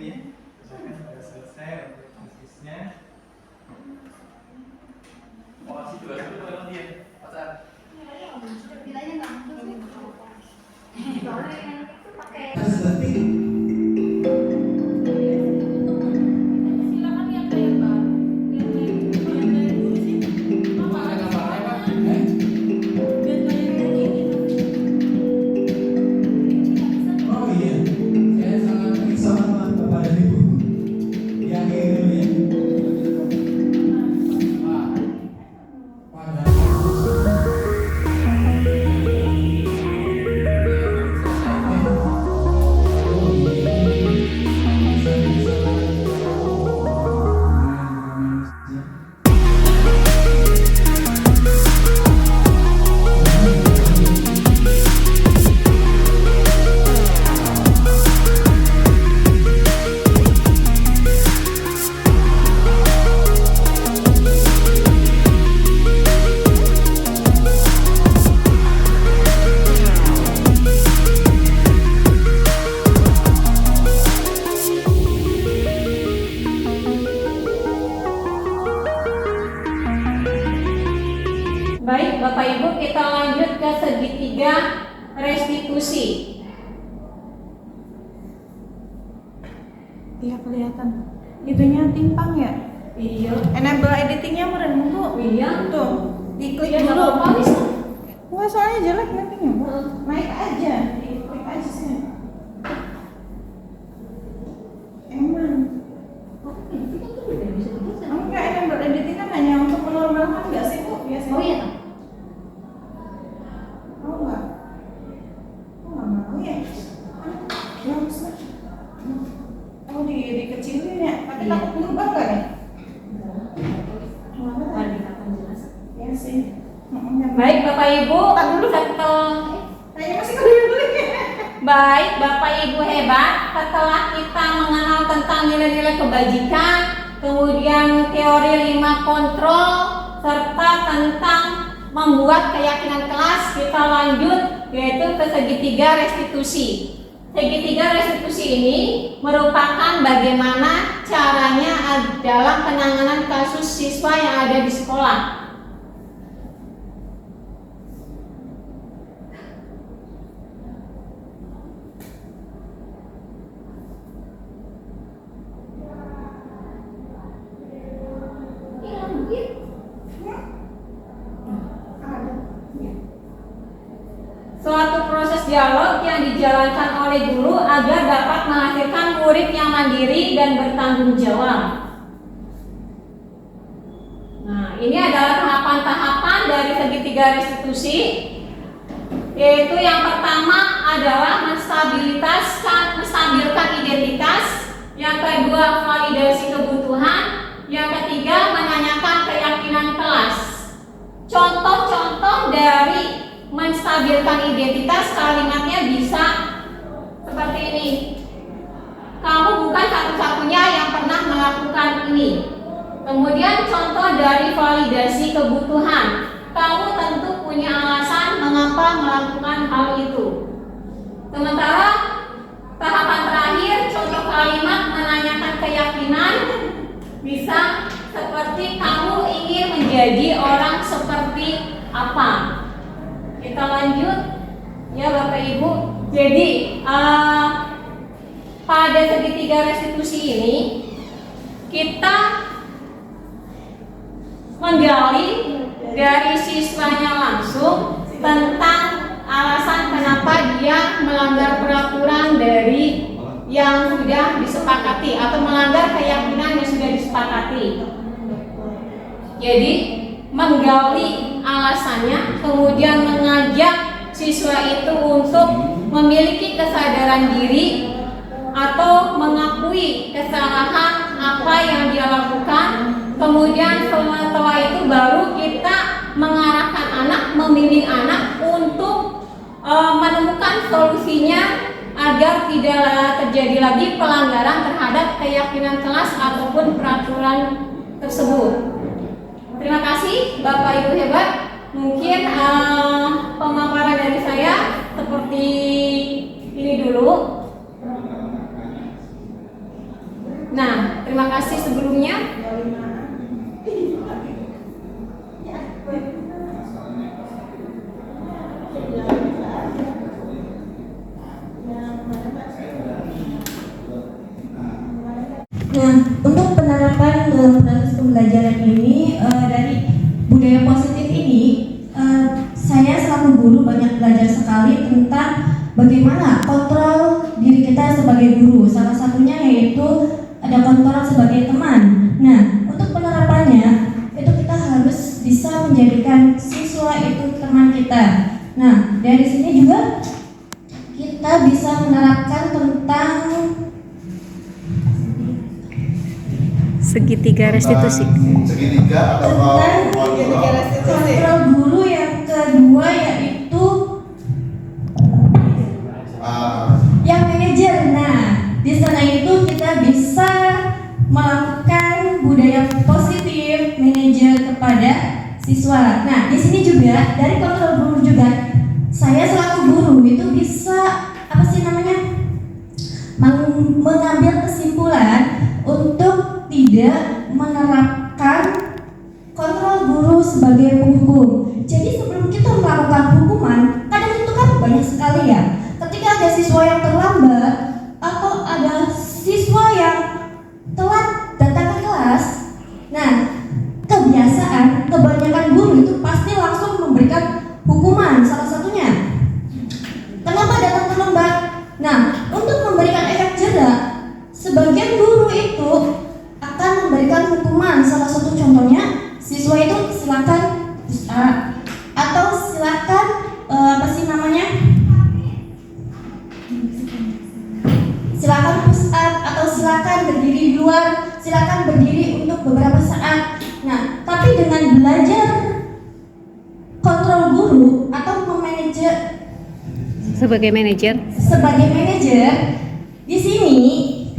gitu ya. Misalkan sudah selesai untuk tesisnya. Mau kasih juga satu kalau dia pasar. Bilangnya nggak mungkin. Soalnya yang itu pakai Oh iya, saya sangat periksa sama Bapak dan Ibu. Yang ini ya. Pada Baik, Bapak Ibu, kita lanjut ke segitiga restitusi. Iya kelihatan. Itunya timpang ya? Iya. Enable editingnya meren Bu. Iya. Tuh, diklik Iya, nggak dulu. apa-apa, bisa. Wah, soalnya jelek nantinya Bu. Naik aja, diklik aja sih. Emang. Enggak, enable editing kan hanya untuk menormalkan nggak sih Bu biasanya? Oh iya. Oh enggak. Oh enggak mau ya? Ya bisa. Oh dikecilin ya, tapi Iya. takut berubah nggak nih? Ya sih. Baik, Bapak Ibu, setelah Kayaknya masih kelihatan. Baik, Bapak Ibu hebat, setelah kita mengenal tentang nilai-nilai kebajikan, kemudian teori 5 kontrol, serta tentang membuat keyakinan kelas, kita lanjut yaitu ke segitiga restitusi. Segitiga restitusi ini merupakan bagaimana caranya dalam penanganan kasus siswa yang ada di sekolah. Suatu proses dialog yang dijalankan oleh guru agar dapat menghasilkan murid yang mandiri dan bertanggung jawab. Nah, ini adalah tahapan-tahapan dari segitiga restitusi, yaitu yang pertama adalah menstabilkan identitas, yang kedua validasi kebutuhan, yang ketiga menanyakan keyakinan kelas. Contoh-contoh dari menstabilkan identitas kalimatnya bisa seperti ini. Kamu bukan satu-satunya yang pernah melakukan ini. Kemudian contoh dari validasi kebutuhan. Kamu tentu punya alasan mengapa melakukan hal itu. Sementara tahapan terakhir, contoh kalimat menanyakan keyakinan bisa seperti kamu ingin menjadi orang seperti apa. Kita lanjut ya Bapak Ibu. Jadi pada segitiga restitusi ini kita menggali dari siswanya langsung tentang alasan kenapa dia melanggar peraturan dari yang sudah disepakati atau melanggar keyakinan yang sudah disepakati. Jadi menggali alasannya, kemudian mengajak siswa itu untuk memiliki kesadaran diri atau mengakui kesalahan apa yang dia lakukan. Kemudian setelah itu baru kita mengarahkan anak, membimbing anak untuk menemukan solusinya agar tidak terjadi lagi pelanggaran terhadap keyakinan kelas ataupun peraturan tersebut. Terima kasih Bapak Ibu hebat. Mungkin pemaparan dari saya seperti ini dulu. Nah, terima kasih sebelumnya. Nah, untuk penerapan dalam proses pembelajaran ini dari budaya positif ini, saya selaku guru banyak belajar sekali tentang bagaimana kontrol diri kita sebagai guru. Salah satunya yaitu ada kontrol sebagai teman. Nah, untuk penerapannya itu kita harus bisa menjadikan siswa itu teman kita. Nah, dari sini juga kita bisa menerapkan tentang segitiga restitusi. Segitiga atau kontrol guru yang kedua yaitu yang manajer. Nah, di sana itu kita bisa melakukan budaya positif manajer kepada siswa. Nah, di sini juga dari kontrol guru juga saya selaku guru itu bisa mengambil kesimpulan untuk tidak menerapkan kontrol guru sebagai penghukum. Jadi sebelum kita melakukan hukuman, kadang itu kan banyak sekali ya. Ketika ada siswa yang terlambat atau ada siswa yang telat datang ke kelas, nah kebiasaan kebanyakan guru itu pasti langsung memberikan hukuman. Salah satunya, kenapa datang terlambat? Nah, untuk memberikan efek jerak, sebagian guru itu akan memberikan hukuman. Salah satu contohnya, siswa itu silakan push up atau silakan silakan push up atau silakan berdiri di luar, silakan berdiri untuk beberapa saat. Nah, tapi dengan belajar kontrol guru atau memanajer Sebagai manajer, di sini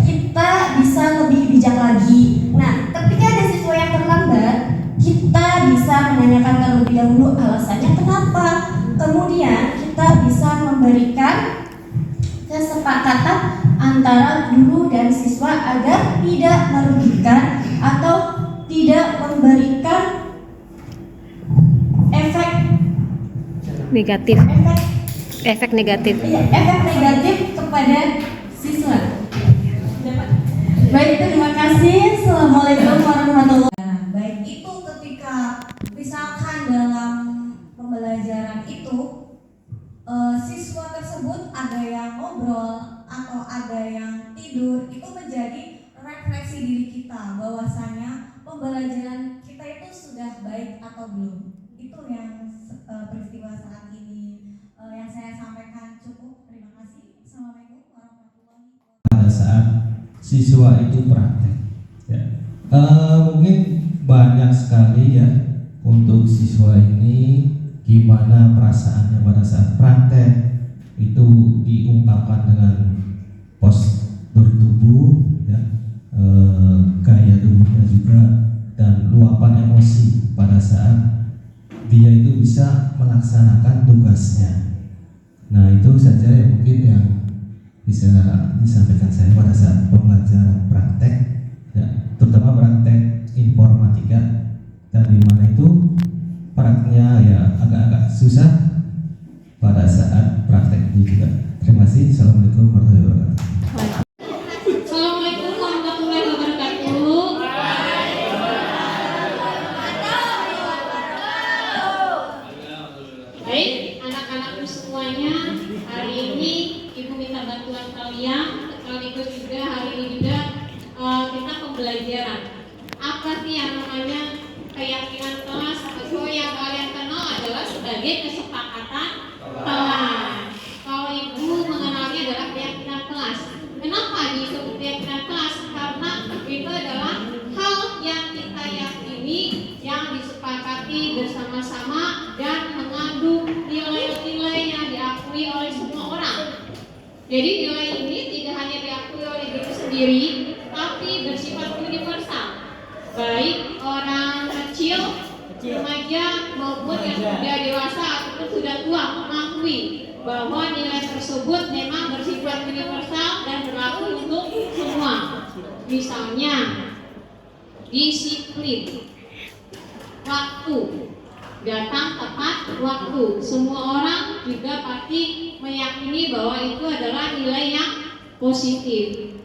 kita bisa lebih bijak lagi. Nah, ketika ada siswa yang terlambat, kita bisa menanyakan terlebih dahulu alasannya kenapa. Kemudian kita bisa memberikan kesepakatan antara guru dan siswa agar tidak merugikan atau tidak memberikan efek negatif kepada siswa. Baik, terima kasih. Assalamualaikum warahmatullahi wabarakatuh. Baik, itu ketika misalkan dalam pembelajaran itu siswa tersebut ada yang ngobrol atau ada yang tidur, itu menjadi refleksi diri kita bahwasanya pembelajaran kita itu sudah baik atau belum. Itu yang peristiwa saat ini yang saya sampaikan. Cukup, terima kasih. Assalamualaikum warahmatullahi wabarakatuh. Pada saat siswa itu praktek, ya. Mungkin banyak sekali ya untuk siswa ini gimana perasaannya pada saat praktek itu diungkapkan dengan postur tubuh, ya, gaya tubuhnya juga dan luapan emosi pada saat dia itu bisa melaksanakan tugasnya. Nah, itu saja yang mungkin yang bisa disampaikan saya pada saat pembelajaran praktek, ya, terutama praktek informatika, dan di mana itu prakteknya ya agak-agak susah pada saat praktek ini juga. Terima kasih. Assalamualaikum warahmatullahi wabarakatuh. Assalamualaikum warahmatullahi wabarakatuh. Baik, anak-anakku semuanya, hari ini Ibu minta bantuan kalian, sekaligus juga hari ini juga kita pembelajaran. Apa sih yang namanya keyakinan kelas atau yang kalian kenal adalah sebagai kesepakatan kelas. Kalau Ibu mengenalnya adalah keyakinan kelas. Kenapa disebut keyakinan kelas? Karena itu adalah hal yang kita yakini, yang disepakati bersama-sama dan mengandung nilai-nilai yang diakui oleh semua orang. Jadi nilai ini tidak hanya diakui oleh diri sendiri, tapi bersifat universal. Baik orang kecil, remaja maupun yang sudah dewasa ataupun sudah tua mengakui bahwa nilai tersebut memang bersifat universal dan berlaku untuk semua. Misalnya disiplin, waktu, datang tepat waktu. Semua orang juga pasti meyakini bahwa itu adalah nilai yang positif.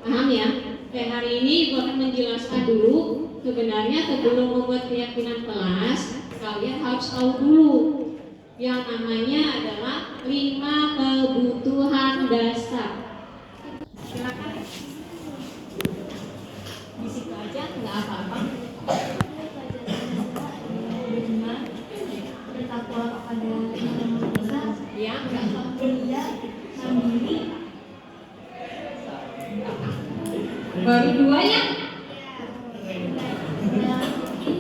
Paham ya? Kayak hari ini gue akan menjelaskan dulu. Sebenarnya sebelum membuat keyakinan kelas, kalian harus tahu dulu yang namanya adalah 5 kebutuhan dasar. Silakan. Di situ aja nggak apa-apa. Bertakwa kepada Yang Maha Esa, Ya, mulia, mandiri. baru 2 ya.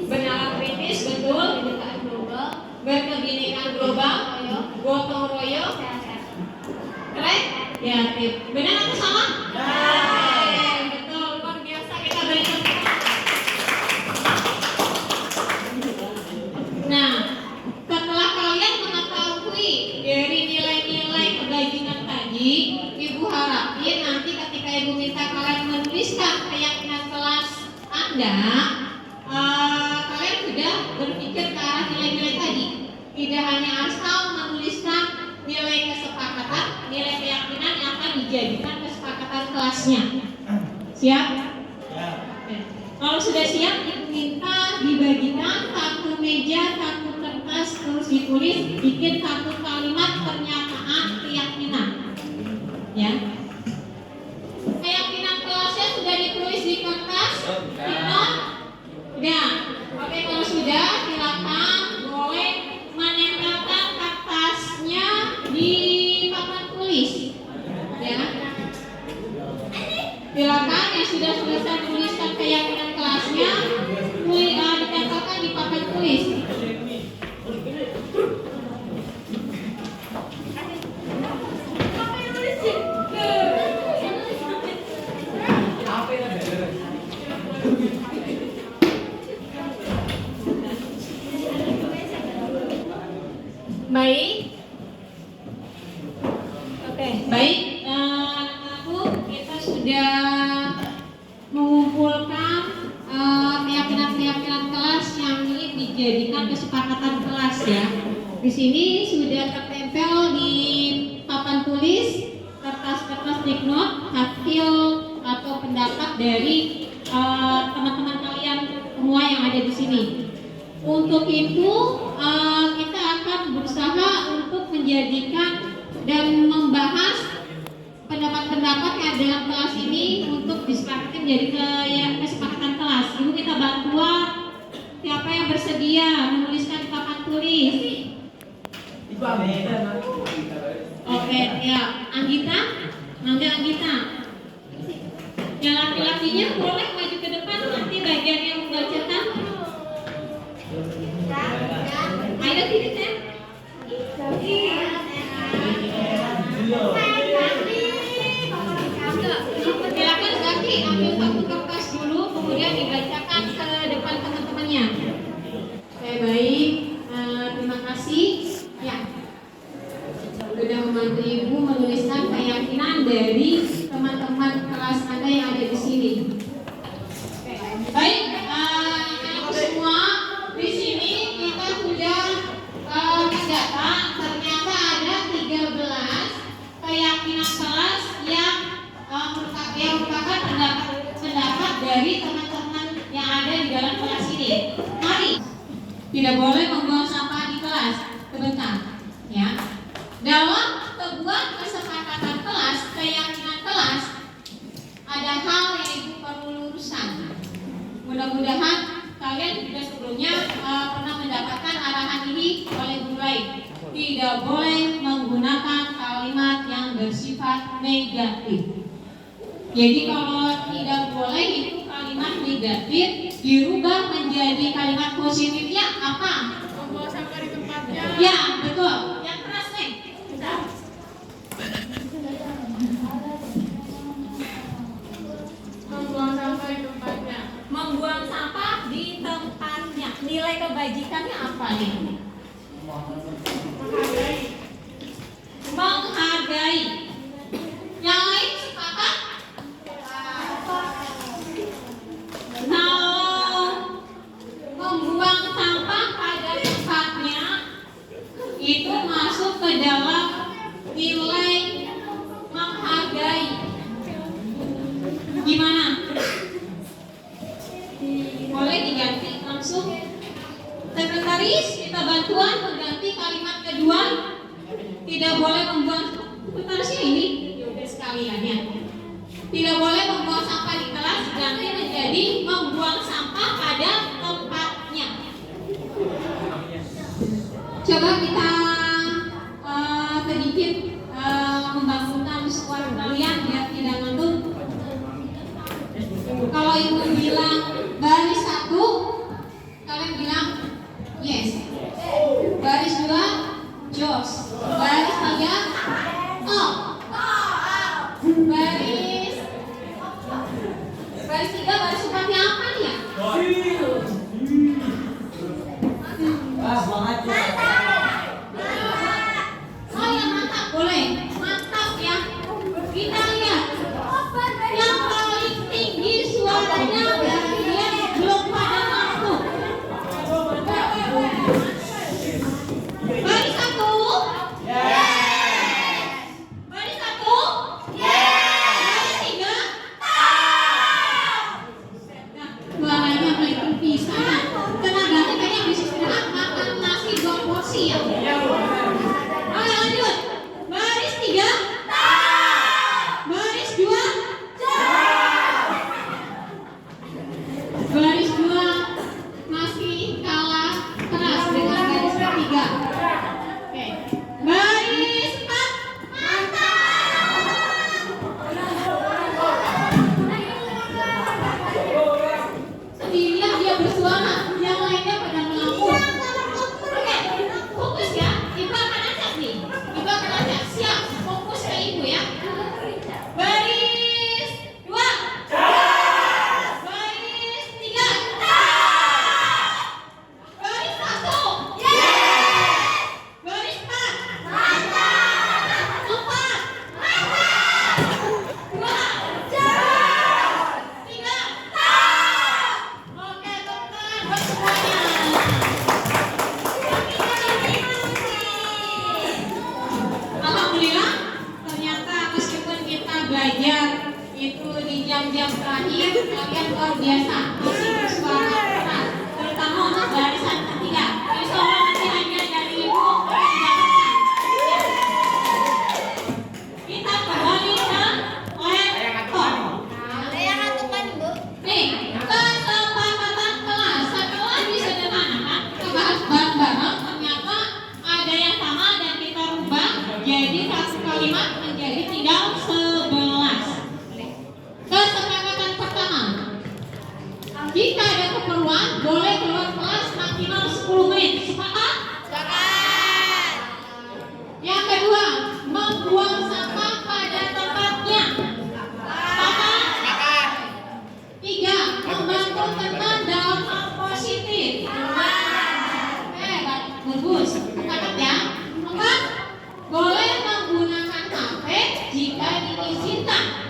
Bernalar kritis, betul. Berkebinekaan global, gotong royong, keren, kreatif. Benar atau salah? Betul, luar biasa, kita beri tepuk. Nah, setelah kalian mengetahui dari nilai-nilai kebajikan tadi, Ibu harapin nanti ketika Ibu minta kalian menuliskan keyakinan kelas Anda, kalian sudah berpikir ke arah nilai-nilai tadi. Tidak hanya asal menuliskan nilai kesepakatan, nilai keyakinan yang akan dijadikan kesepakatan kelasnya. Siap? Oke. Kalau sudah siap, minta dibagikan satu meja, satu kertas, terus ditulis, bikin satu kalimat pernyataan keyakinan. Ya. Keyakinan kelasnya sudah ditulis di kertas? Tidak? Udah. Oke, kalau sudah, silakan boleh menempelkan kertasnya di papan tulis. Ya. Silakan yang sudah selesai menuliskan keyakinan kelasnya, ditempelkan di papan tulis. Baik. Oke, baik. Anak-anakku, kita sudah mengumpulkan keyakinan-keyakinan kelas yang ingin dijadikan kesepakatan kelas ya. Di sini sudah tertempel di papan tulis, kertas-kertas diknot, hasil atau pendapat dari teman-teman kalian semua yang ada di sini. Untuk itu kita akan berusaha untuk menjadikan dan membahas pendapat-pendapat yang ada dalam kelas ini untuk disepakati menjadi kesepakatan kelas. Ibu minta bantuan siapa yang bersedia menuliskan di papan tulis. Oke, ya Anggita, manggil Anggita. Yang laki-lakinya boleh maju ke depan, nanti bagian yang membacakan. Ayo sini Teh. Silakan Zaki ambil satu kertas dulu, kemudian dibacakan ke depan teman-temannya. Oke, baik. Terima kasih. Ya, sudah membantu Ibu menuliskan keyakinan dari teman-teman kelas Anda yang ada di sini. Oke, baik. Ibu semua di sini kita sudah mendata ternyata ada 13 keyakinan kelas yang merupakan pendapat dari teman-teman yang ada di dalam kelas ini. Mari, tidak boleh membuang sampah di kelas. Sebentar, ya. Dalam sebuah kesepakatan kelas, keyakinan kelas, ada hal yang Ibu perlu luruskan. Mudah-mudahan kalian juga sebelumnya pernah mendapatkan arahan ini oleh guru lain. Tidak boleh menggunakan kalimat yang bersifat negatif. Jadi kalau tidak boleh itu kalimat negatif dirubah menjadi kalimat positifnya apa? Membuang sampah di tempatnya. Ya, betul. Yang keras nih. Membuang sampah di tempatnya. Membuang sampah di tempatnya. Nilai kebajikannya apa nih? Menghargai. Yang lain sepakat? masuk. Sekretaris, kita bantuan mengganti kalimat kedua. Tidak boleh membuang. Sekretarisnya ini, yaudah sekalian ya. Tidak boleh membuang sampah di kelas, ganti menjadi membuang sampah pada tempatnya. Coba kita sedikit membangunkan suara kalian biar tidak ngantuk. Kalau ibu bilang baris 1, kalian bilang yes. Baris 2, jos. Baris 3, oh. Baris 3 baris seperti apa nih ya? Oh ya, mantap, boleh. Mantap ya. Kita lihat yang paling tinggi suaranya berarti dia belum pada masuk. Baris 1. Baris 1. Baris 3. Nah, suaranya paling pisah. Tenaganya kayaknya bisa istirahat makan nasi 2 porsi ya. Ayo lanjut. Baris 3. Baris 2. Baris 2 masih kalah keras dengan baris ketiga. Oke. Baris 4. Sendirian dia bersuara, yang lainnya pada melamun. Oke, fokus ya. Ibu akan ajak nih. Ibu akan ajak. Siap, fokus ke ibu ya. Baris 2. Baris 3. Baris 1. Baris 4. 4. 2. 3. Oke, tepuk tangan buat semuanya. Alhamdulillah, ternyata meskipun kita belajar itu di jam-jam terakhir, kalian luar biasa masih bersuara keras, terutama untuk barisan ketiga. Insya Allah nanti hanya dari ibu kita kembali ke laptop. Nih, kesepakatan kelas. Setelah disederhanakan, kita bahas bareng-bareng. Ternyata ada yang sama dan kita rubah jadi satu kalimat menjadi tinggal 11. Kesepakatan pertama, jika ada keperluan boleh keluar kelas maksimal 10 menit. Sepakat? Yang kedua, membuang sampah pada tempatnya. Sepakat? 3. Membantu teman dalam hal positif. Bagus. Sepakat ya? 4. Boleh menggunakan HP jika diizinkan.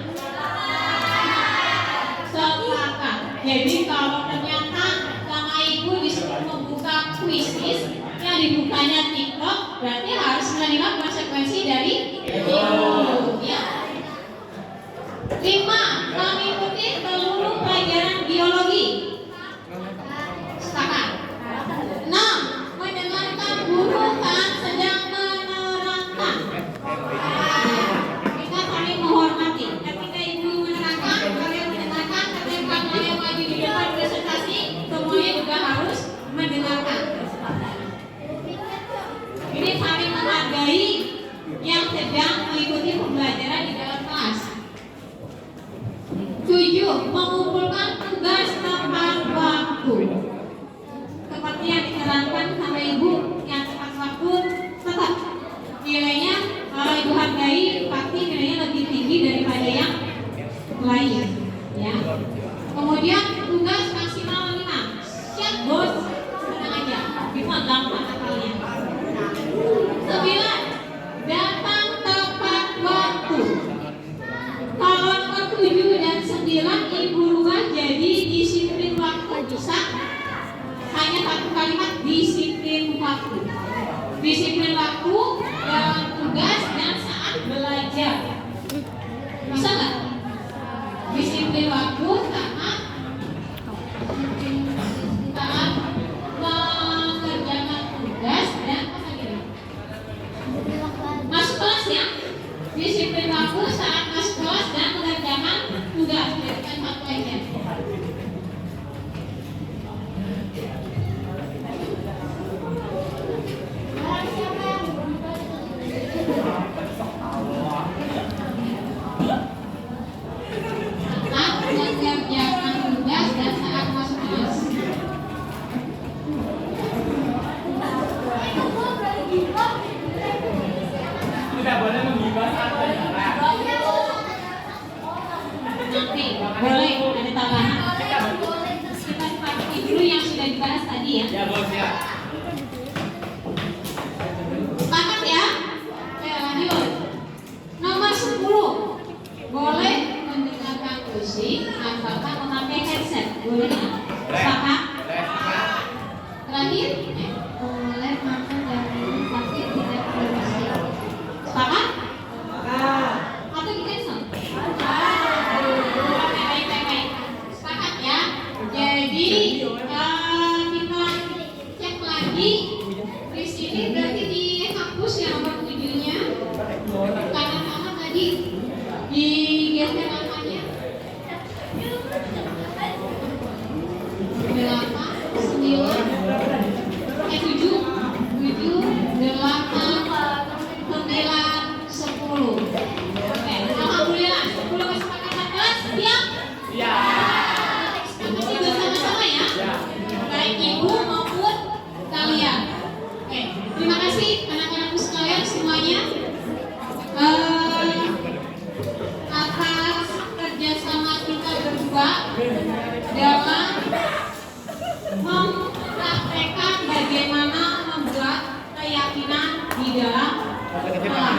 Sepakat. Jadi kalau ternyata sama ibu disuruh membuka kuisis yang dibukanya TikTok, berarti harus menerima konsekuensi dari ibu. Ya. 5. Mengikuti seluruh pelajaran biologi. Sepakat. 6. Mendengarkan guru saat sedang menerangkan. Kita saling menghormati. Ketika ibu menerangkan, kalian mendengarkan. Ketika kalian maju di depan presentasi, semuanya juga harus mendengarkan. Ini saling menghargai yang sedang mengikuti pembelajaran di dalam kelas. 7. Mengumpulkan tugas tepat waktu. Seperti yang diterangkan sama ibu, yang tepat waktu tetap nilainya kalau ibu hargai pasti nilainya lebih tinggi daripada yang lain. Ya. Kemudian tugas maksimal 5. Siap bos, tenang aja, dipegang mata kalian. 9. Datang tepat waktu. Kalau nomor 7 dan 9 ibu rubah jadi disiplin waktu. Bisa hanya satu kalimat, disiplin waktu. Disiplin waktu dalam tugas dan saat belajar. Bisa nggak? Disiplin waktu saat sampaikan fatwanya. Saat mengerjakan tugas dan saat masuk kelas. Tidak boleh menggibah saat bergerak. Nanti boleh ada tambahan. Kita sepakati dulu yang sudah dibahas tadi ya. Ya bos ya. Sepakat ya? Oke lanjut. Nomor 10. Boleh mendengarkan musik asalkan memakai headset. Boleh ya? Sepakat? Terakhir? Boleh makan dan minum tapi tidak bermusik. Sepakat? Atau di cancel? Baik. Sepakat ya? Jadi kita cek lagi di sini berarti dihapus ya nomor 7-nya. Karena sama tadi digeser angkanya 8, 9, 7, 8, 9, 10. Oke, alhamdulillah 10 kesepakatan kelas siap? Ya. Sepakati bersama-sama ya? Baik ibu maupun kalian. Oke, terima kasih anak-anakku sekalian semuanya atas kerjasama kita berdua dalam mempraktekkan bagaimana membuat keyakinan di dalam kelas.